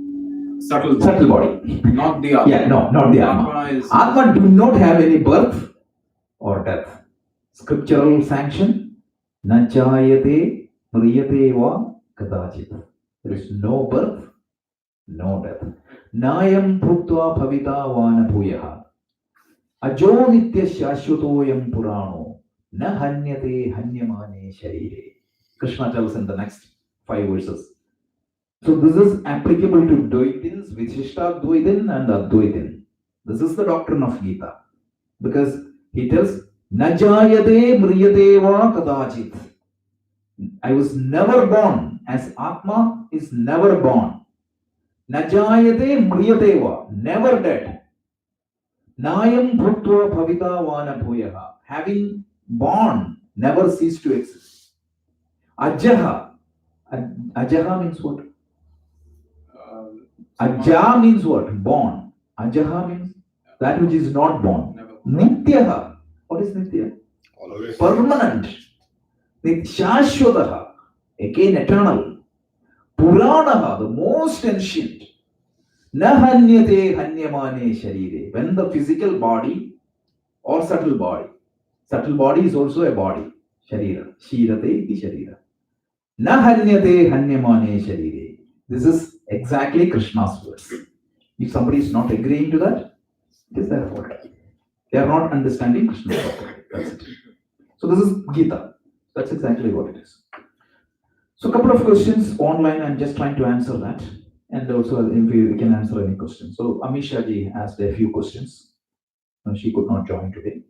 subtle body. Not the Atma. Yeah, no, not the Atma. Atma do not have any birth or death. Scriptural sanction. Na chayate mriyate va kadachit. There is no birth, no death. Nayam bhuktva bhavita vana bhuyaha. Ajo nitya shashwatoyam purano. Na hanyate hanyamane sharire. Krishna tells in the next 5 verses. So this is applicable to Dvaitins, Vishishta Dvaitin and Advaitin. This is the doctrine of Gita. Because he tells, Najayate mriyate va kadachit. I was never born, as Atma is never born. Najayate mriyate va, never dead. Nayam bhuktva bhavita vana bhuyaha. Having born, never cease to exist. Ajaha. Ajaha means what? Aja means what? Born. Ajaha means that which is not born. Nityaha. What is Nitya? Always. Permanent. Shashwataha. Again eternal. Puranaha, the most ancient. Na hanyate hanyamane sharire. When the physical body or subtle body is also a body. Sharira. Shirate iti sharira. Na hanyate hanyamane sharire. This is exactly Krishna's words. If somebody is not agreeing to that, it is their fault. They are not understanding Krishna's properly. That's it. So this is Gita. That's exactly what it is. So a couple of questions online. I'm just trying to answer that. And also if we can answer any questions. So Amisha ji asked a few questions. She could not join today.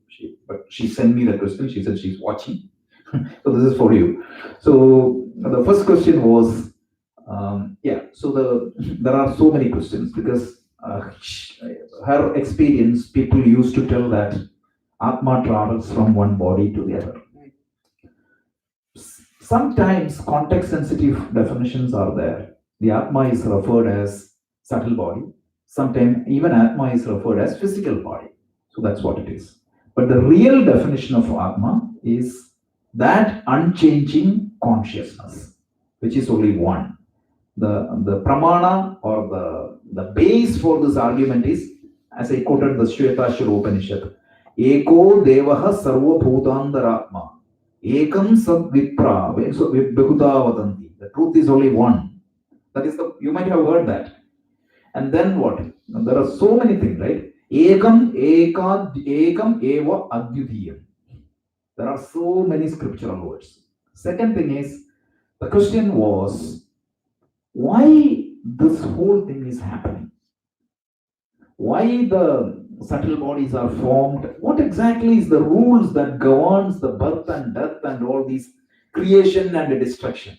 But she sent me the question. She said she's watching. So this is for you. So the first question was, there are so many questions because her experience, people used to tell that Atma travels from one body to the other. Sometimes context sensitive definitions are there. The Atma is referred as subtle body. Sometimes even Atma is referred as physical body. So that's what it is. But the real definition of Atma is that unchanging consciousness, which is only one. The pramana or the base for this argument is, as I quoted the Shvetashvara Upanishad, Eko Devaha Sarva Bhutandaratma, Ekam Sad Vipra, Behuta Vadanti. The truth is only one. That is you might have heard that. And then what? There are so many things, right? Ekam Eva Advitiyam. There are so many scriptural words. Second thing is, the question was, why this whole thing is happening? Why the subtle bodies are formed? What exactly is the rules that governs the birth and death and all these creation and destruction?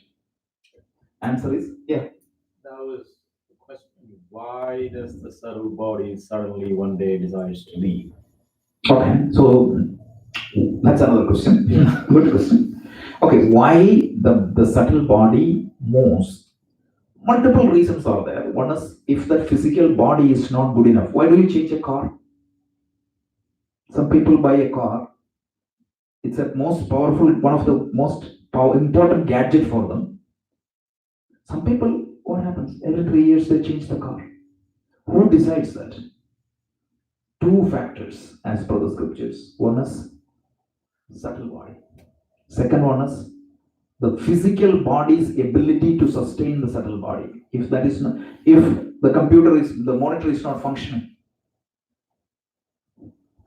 Answer is, yeah. That was the question. Why does the subtle body suddenly one day decides to leave? Okay, so that's another question. Good question. Okay, why the subtle body moves? Multiple reasons are there. One is, if the physical body is not good enough, why do you change a car? Some people buy a car It's a most powerful, one of the most important gadget for them. Some people, what happens? Every 3 years they change the car. Who decides that? Two factors as per the scriptures. One is subtle body. Second one is the physical body's ability to sustain the subtle body. If that is not, if the monitor is not functioning,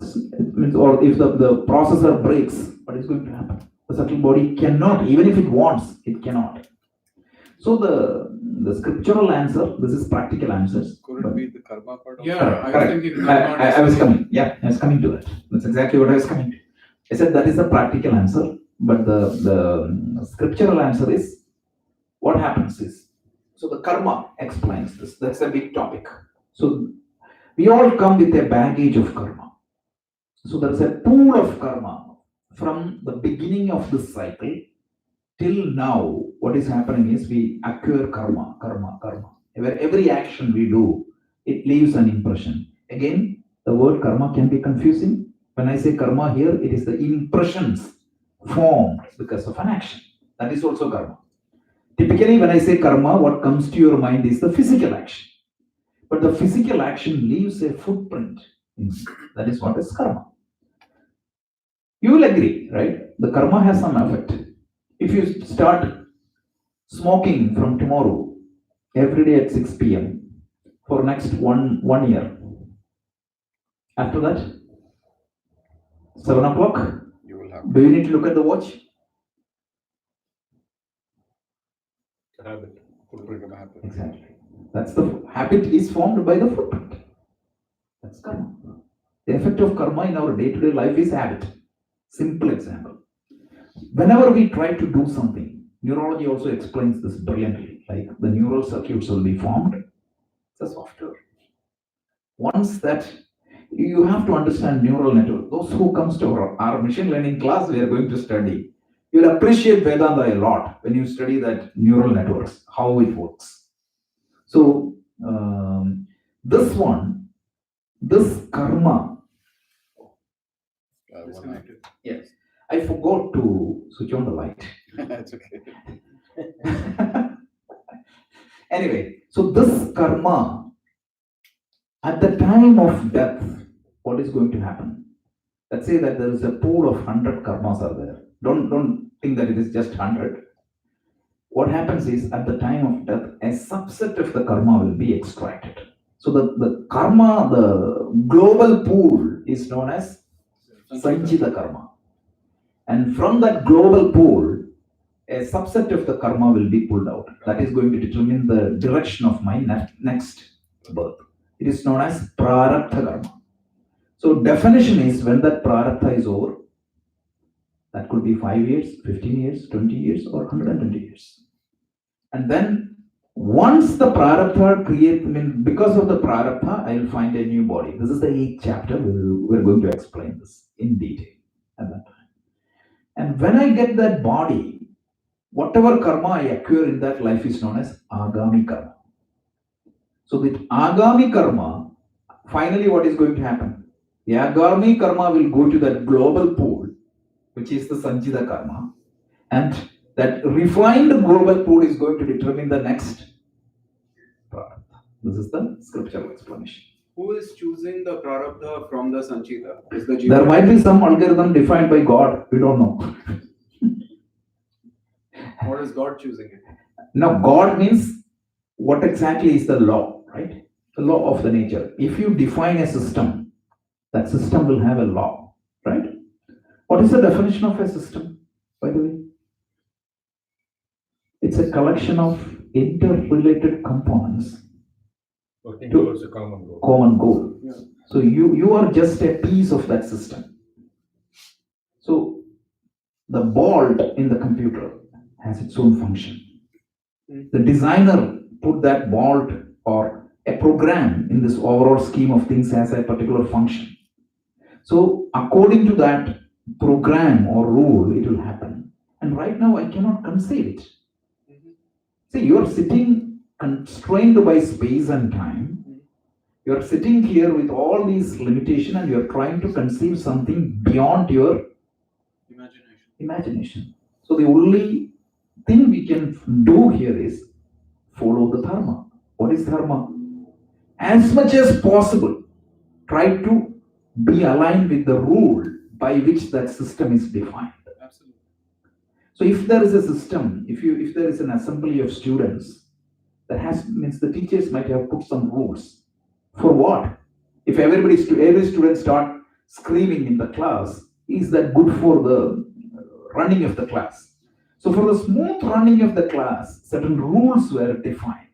it means, or if the processor breaks, what is going to happen? The subtle body cannot, even if it wants, it cannot. So the scriptural answer, this is practical answers. Could it be the karma part of Yeah, Correct, I was correct. thinking I was coming. Yeah, I was coming to that. That's exactly what I was coming to. I said that is the practical answer, but the scriptural answer is what happens is, so the karma explains this. That's a big topic. So we all come with a baggage of karma. So there's a pool of karma from the beginning of this cycle till now. What is happening is we acquire karma. Where every action we do, it leaves an impression. Again, the word karma can be confusing. When I say karma here, it is the impressions formed because of an action. That is also karma. Typically, when I say karma, what comes to your mind is the physical action. But the physical action leaves a footprint. That is what is karma. You will agree, right? The karma has some effect. If you start smoking from tomorrow, every day at 6 p.m. for next one year, after that, 7 o'clock, you will have do you need to look at the watch? Habit. to become happy. Exactly. That's the habit is formed by the footprint. That's karma. The effect of karma in our day-to-day life is habit. Simple example. Whenever we try to do something, neurology also explains this brilliantly. Like the neural circuits will be formed. It's a software. Once that, you have to understand neural network. Those who comes to our machine learning class, we are going to study. You'll appreciate Vedanta a lot when you study that neural networks, how it works. So this karma, Disconnected. yes, I forgot to switch on the light. That's okay. Anyway, so this karma, at the time of death, what is going to happen? Let's say that there is a pool of 100 karmas are there. Don't think that it is just 100. What happens is at the time of death, a subset of the karma will be extracted. So the karma, the global pool is known as Sanchita karma. And from that global pool, a subset of the karma will be pulled out. That is going to determine the direction of my next birth. It is known as prarabdha karma. So definition is when that prarabdha is over, that could be 5 years, 15 years, 20 years, or 120 years. And then once the prarabdha because of the prarabdha, I will find a new body. This is the 8th chapter. We're going to explain this in detail at that time. And when I get that body, whatever karma I acquire in that life is known as agami karma. So with agami karma, finally what is going to happen? The agami karma will go to that global pool, which is the Sanchita karma, and that refined global pool is going to determine the next prarabdha. This is the scriptural explanation. Who is choosing the prarabdha from the Sanchita? Is the There might be some algorithm defined by God, we don't know. Or is God choosing it? Now, God means what exactly is the law, right? The law of the nature. If you define a system, that system will have a law, right? What is the definition of a system, by the way? It's a collection of interrelated components, Working towards a common goal. common goal. Yeah. So you are just a piece of that system. So the bolt in the computer has its own function. The designer put that bolt or a program in this overall scheme of things has a particular function. So according to that program or rule, it will happen. And right now I cannot conceive it. See, you are sitting constrained by space and time. You are sitting here with all these limitations and you are trying to conceive something beyond your Imagination. So the only thing we can do here is follow the dharma. What is dharma? As much as possible, try to be aligned with the rule by which that system is defined. Absolutely. So if there is a system, if there is an assembly of students, that has means the teachers might have put some rules. For what? If every student start screaming in the class, is that good for the running of the class? So for the smooth running of the class, certain rules were defined.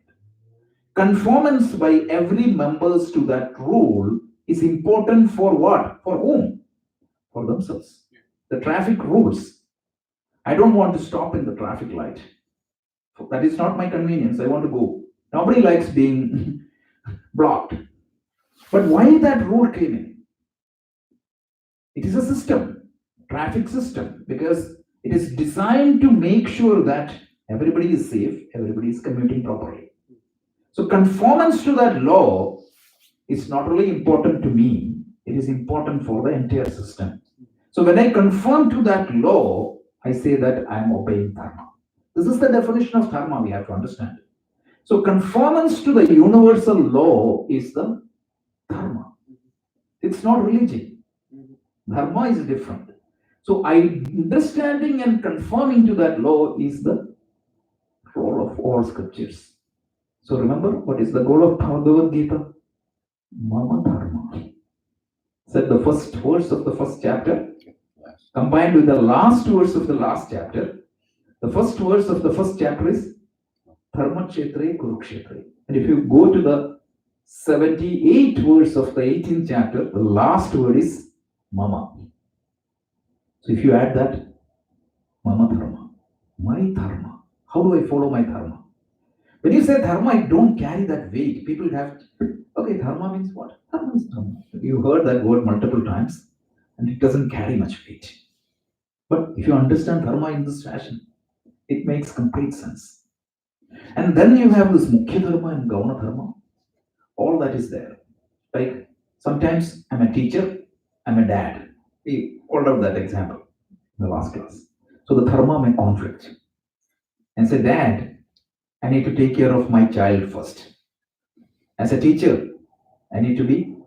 Conformance by every members to that rule is important for what? For whom? For themselves. The traffic rules. I don't want to stop in the traffic light. That is not my convenience. I want to go. Nobody likes being blocked. But why that rule came in? It is a system, traffic system, because it is designed to make sure that everybody is safe, everybody is commuting properly. So conformance to that law is not only important to me, it is important for the entire system. So when I conform to that law, I say that I am obeying dharma. This is the definition of dharma we have to understand. So conformance to the universal law is the dharma. It's not religion. Dharma is different. So understanding and conforming to that law is the role of all scriptures. So remember, what is the goal of Bhagavad Gita? Mama Dharma. Said the first verse of the first chapter, combined with the last verse of the last chapter. The first verse of the first chapter is Dharma Kshetre Kurukshetre. And if you go to the 78th verse of the 18th chapter, the last word is Mama. So if you add that, Mama Dharma, my Dharma. How do I follow my Dharma? When you say Dharma, I don't carry that weight. People have, okay, Dharma means what? Dharma is Dharma. You heard that word multiple times and it doesn't carry much weight. But if you understand Dharma in this fashion, it makes complete sense. And then you have this Mukhya Dharma and Gauna Dharma. All that is there. Like sometimes I'm a teacher, I'm a dad. We called out that example in the last class. So the dharma may conflict. And say, Dad, I need to take care of my child first. As a teacher, I need to be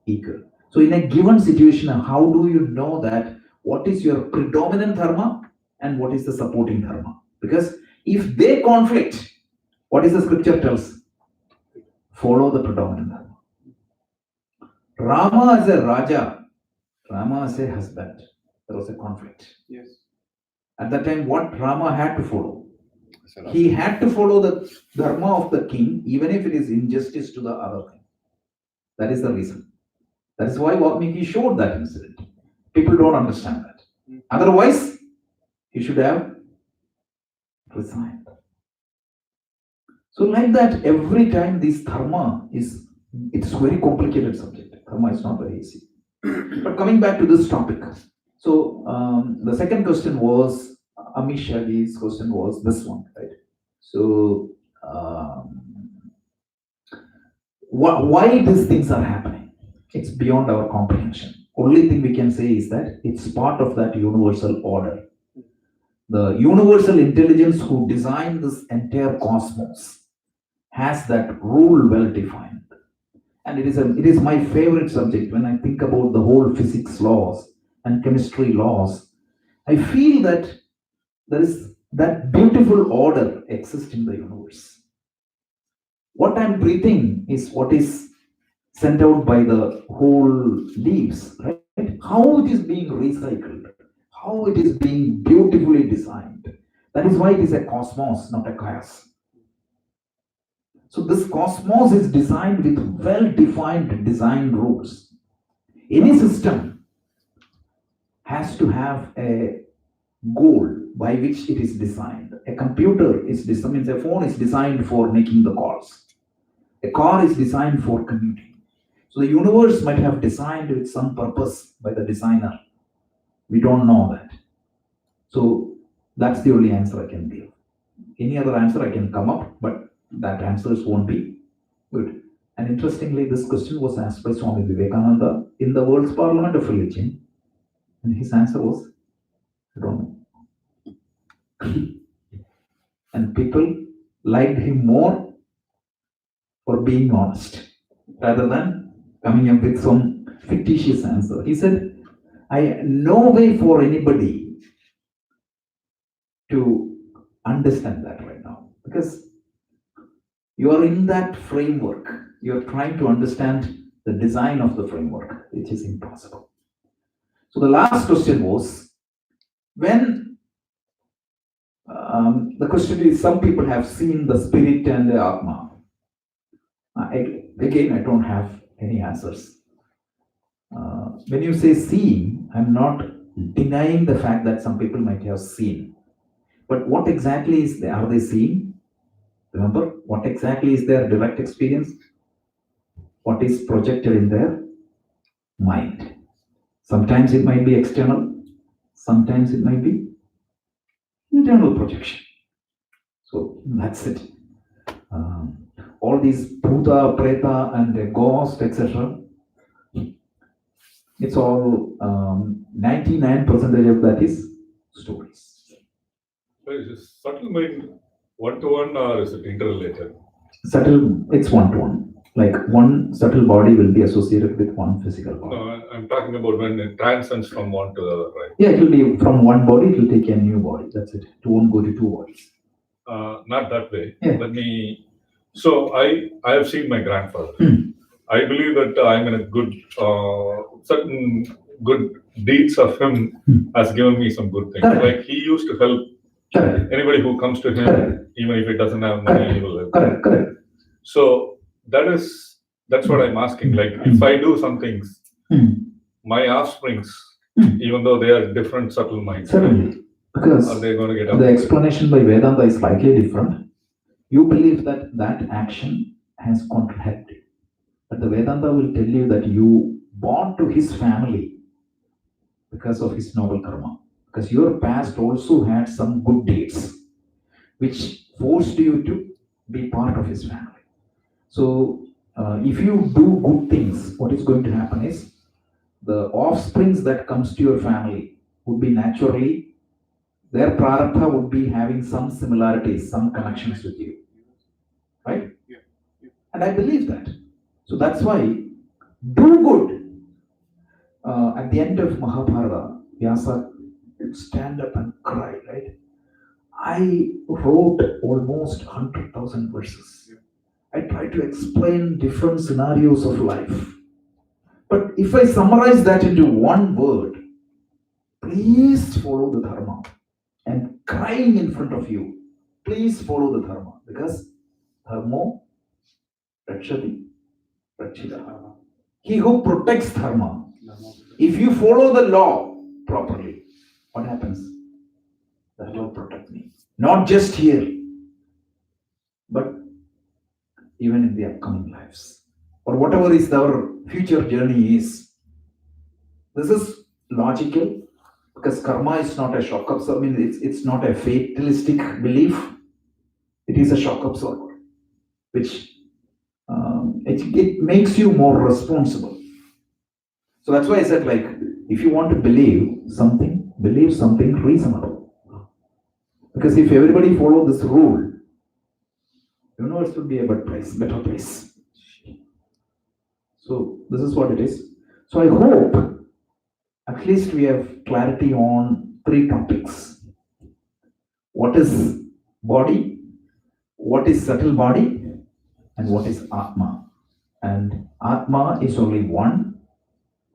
equal. So in a given situation, how do you know that what is your predominant dharma and what is the supporting dharma? Because if they conflict, what is the scripture tells? Follow the predominant dharma. Rama as a Raja, Rama as a husband, there was a conflict. Yes. At that time, what Rama had to follow? He had to follow the dharma of the king, even if it is injustice to the other thing. That is the reason. That is why Valmiki showed that incident. People don't understand that. Otherwise, he should have resigned. So like that, every time this dharma it's very complicated subject. Dharma is not very easy. But coming back to this topic. So the second question was, Amish Shagi's question was this one, right? So why these things are happening? It's beyond our comprehension. Only thing we can say is that it's part of that universal order. The universal intelligence who designed this entire cosmos has that rule well defined. And it is my favorite subject when I think about the whole physics laws and chemistry laws. I feel that there is that beautiful order exists in the universe. What I'm breathing is what is sent out by the whole leaves, right? How it is being recycled, how it is being beautifully designed. That is why it is a cosmos, not a chaos. So this cosmos is designed with well-defined design rules. Any system has to have a goal by which it is designed. A computer is designed, means a phone is designed for making the calls. A car is designed for commuting. So the universe might have designed with some purpose by the designer. We don't know that. So that's the only answer I can give. Any other answer I can come up, but that answers won't be good. And interestingly, this question was asked by Swami Vivekananda in the World's Parliament of Religion. And his answer was, I don't know. And people liked him more for being honest rather than coming up with some fictitious answer. He said, I no way for anybody to understand that right now because you are in that framework. You're trying to understand the design of the framework, which is impossible. So the last question was when the question is some people have seen the spirit and the Atma. Again, I don't have any answers. When you say seeing, I'm not denying the fact that some people might have seen. But what exactly are they seeing? Remember, what exactly is their direct experience? What is projected in their mind? Sometimes it might be external, sometimes it might be internal projection. So that's it. All these Bhuta, Preta, and ghost, etc. It's all 99% of that is stories. So is this subtle mind one-to-one or is it interrelated? Subtle, it's one-to-one. Like one subtle body will be associated with one physical body. No, I'm talking about when it transcends from one to the other, right? Yeah, it will be from one body, it will take a new body. That's it. It won't go to two bodies. Not that way. Yeah. So I have seen my grandfather. I believe that I'm in a good, certain good deeds of him has given me some good things. Correct. Like he used to help Correct. anybody who comes to him, Correct. even if it doesn't have money, he will help. Correct. So that's what I'm asking. Like if I do some things, my offsprings, even though they are different subtle minds, Certainly. Because are they going to get the up? explanation by Vedanta is slightly different. You believe that that action has contracted. But the Vedanta will tell you that you born to his family because of his noble karma. Because your past also had some good deeds, which forced you to be part of his family. So, if you do good things, what is going to happen is the offsprings that comes to your family would be naturally, their prarabdha would be having some similarities, some connections with you. Right? Yeah. And I believe that. So that's why do good. At the end of Mahabharata, Vyasa would stand up and cry, right? I wrote almost 100,000 verses. I tried to explain different scenarios of life. But if I summarize that into one word, please follow the dharma. And crying in front of you, please follow the dharma. Because dharma rakshati rakshita. He who protects dharma. If you follow the law properly, what happens? The law protects me. Not just here, but even in the upcoming lives. Or whatever is our future journey is. This is logical because karma is not a shock absorber. I mean, it's not a fatalistic belief. It is a shock absorber, which it makes you more responsible. So that's why I said, like, if you want to believe something reasonable. Because if everybody follow this rule, universe would be a better place. So this is what it is. So I hope at least we have clarity on 3 topics. What is body? What is subtle body? And what is Atma? And Atma is only one.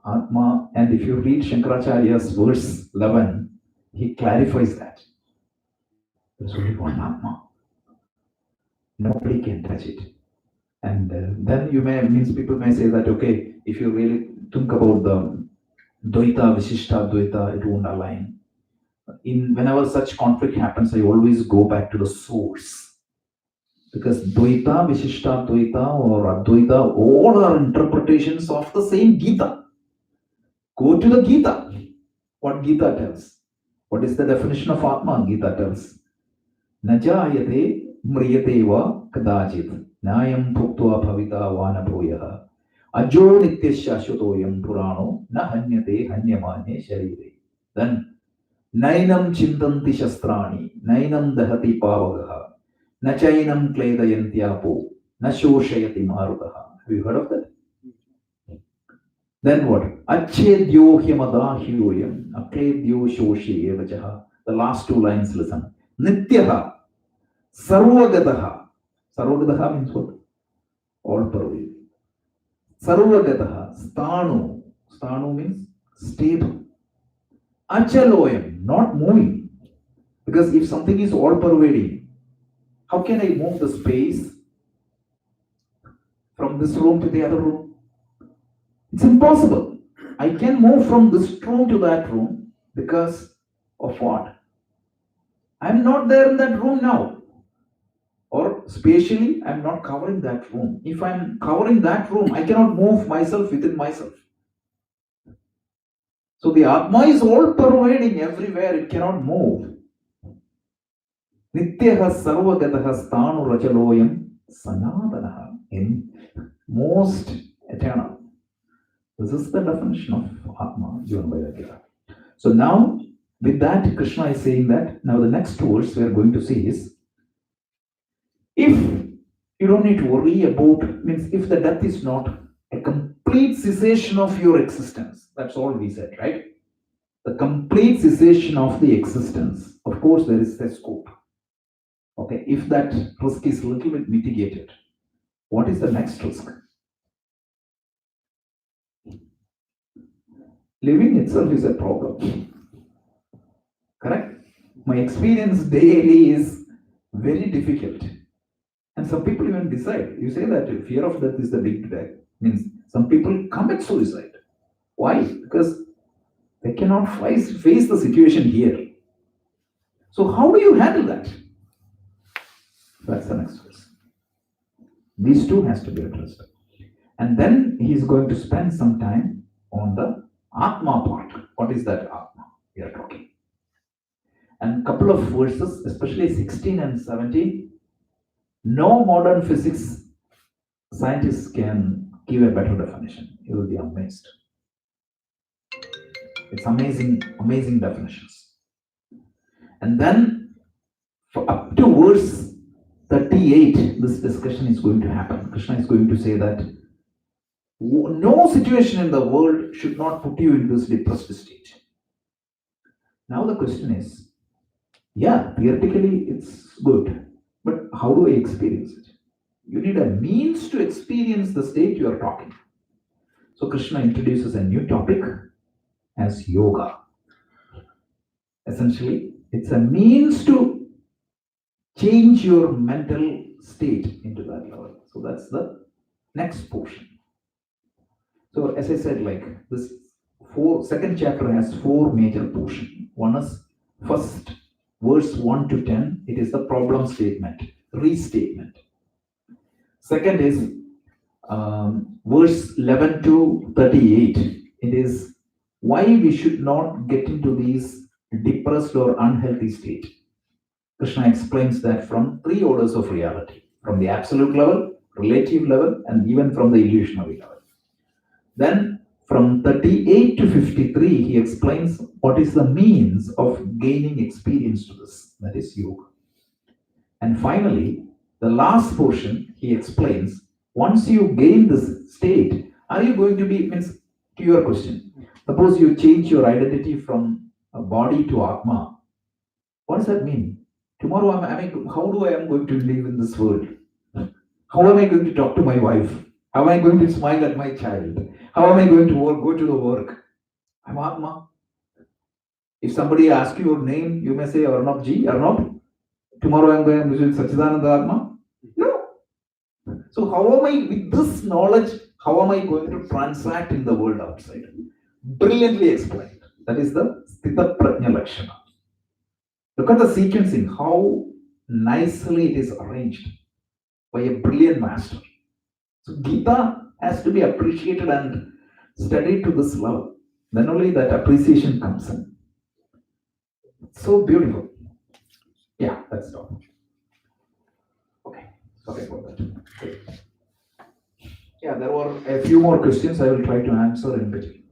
Atma, and if you read Shankaracharya's verse 11, he clarifies that. There's only one Atma. Nobody can touch it. And then people may say that, okay, if you really think about the Dvaita, Vishishta, Dvaita, it won't align. Whenever such conflict happens, I always go back to the source. Because Dvaita, Vishishta, Dvaita, or Advaita, all are interpretations of the same Gita. Go to the Gita. What Gita tells. What is the definition of Atma? Gita tells. Najayate mriyate va kadachit. Nayam bhuktva bhavita vanabhoyaha. Ajo nityasya shashvatoyam purano na hanyate hanyamane sharire. Then Nainam chintanti shastrani, nainam dahati pavagaha, na chainam kledayantyapo, na shoshayati marudaha. Have you heard of that? Then what? Achedyo hyamadahyoyam, akledyo shoshe evachaha. The last two lines, listen. Nityaha, sarvagataha. Sarvagataha means what? All pervading. Sarvagataha, sthanu. Sthanu means stable. Achaloyam, not moving. Because if something is all pervading, how can I move the space from this room to the other room? It's impossible. I can move from this room to that room because of what? I'm not there in that room now. Or spatially, I'm not covering that room. If I'm covering that room, I cannot move myself within myself. So the Atma is all pervading everywhere, it cannot move. Nityaha sarvagataha sthanu rachaloyam sanatanaha, in most eternal. This is the definition of Atma given by the Gita. So now, with that, Krishna is saying that, now the next verse we are going to see is, if you don't need to worry about, means if the death is not a complete cessation of your existence, that's all we said, right? The complete cessation of the existence, of course, there is a scope. Okay, if that risk is a little bit mitigated, what is the next risk? Living itself is a problem. Correct? My experience daily is very difficult. And some people even decide. You say that fear of death is the big death. Means some people commit suicide. Why? Because they cannot face the situation here. So how do you handle that? That's the next verse. These two has to be addressed. And then he's going to spend some time on the Atma part. What is that Atma we are talking? And couple of verses, especially 16 and 17, no modern physics scientists can give a better definition. You will be amazed. It's amazing, amazing definitions. And then for up to verse 38, this discussion is going to happen. Krishna is going to say that no situation in the world should not put you in this depressed state. Now the question is, yeah, theoretically it's good, but how do I experience it? You need a means to experience the state you are talking. So Krishna introduces a new topic as yoga. Essentially, it's a means to change your mental state into that level. So that's the next portion. So as I said, like this second chapter has four major portions. One is first verse 1 to 10, it is the problem statement, restatement. Second is verse 11 to 38, it is why we should not get into these depressed or unhealthy state. Krishna explains that from three orders of reality, from the absolute level, relative level, and even from the illusionary level. Then from 38 to 53, he explains what is the means of gaining experience to this, that is yoga. And finally, the last portion, he explains, once you gain this state, are you going to be, means to your question, suppose you change your identity from a body to Atma, what does that mean? Tomorrow, how do I am going to live in this world? How am I going to talk to my wife? How am I going to smile at my child? How am I going to go to the work? I'm Atma. If somebody asks you your name, you may say Arnab Ji, Arnab. Tomorrow I'm going to visit Sachidananda Atma. No. So how am I, with this knowledge, how am I going to transact in the world outside? Brilliantly explained. That is the Sthita Prajna Lakshana. Look at the sequencing, how nicely it is arranged by a brilliant master. So Gita has to be appreciated and studied to this level. Then only that appreciation comes in. So beautiful. Yeah, that's all. Okay, sorry about that. Yeah, there were a few more questions I will try to answer in between.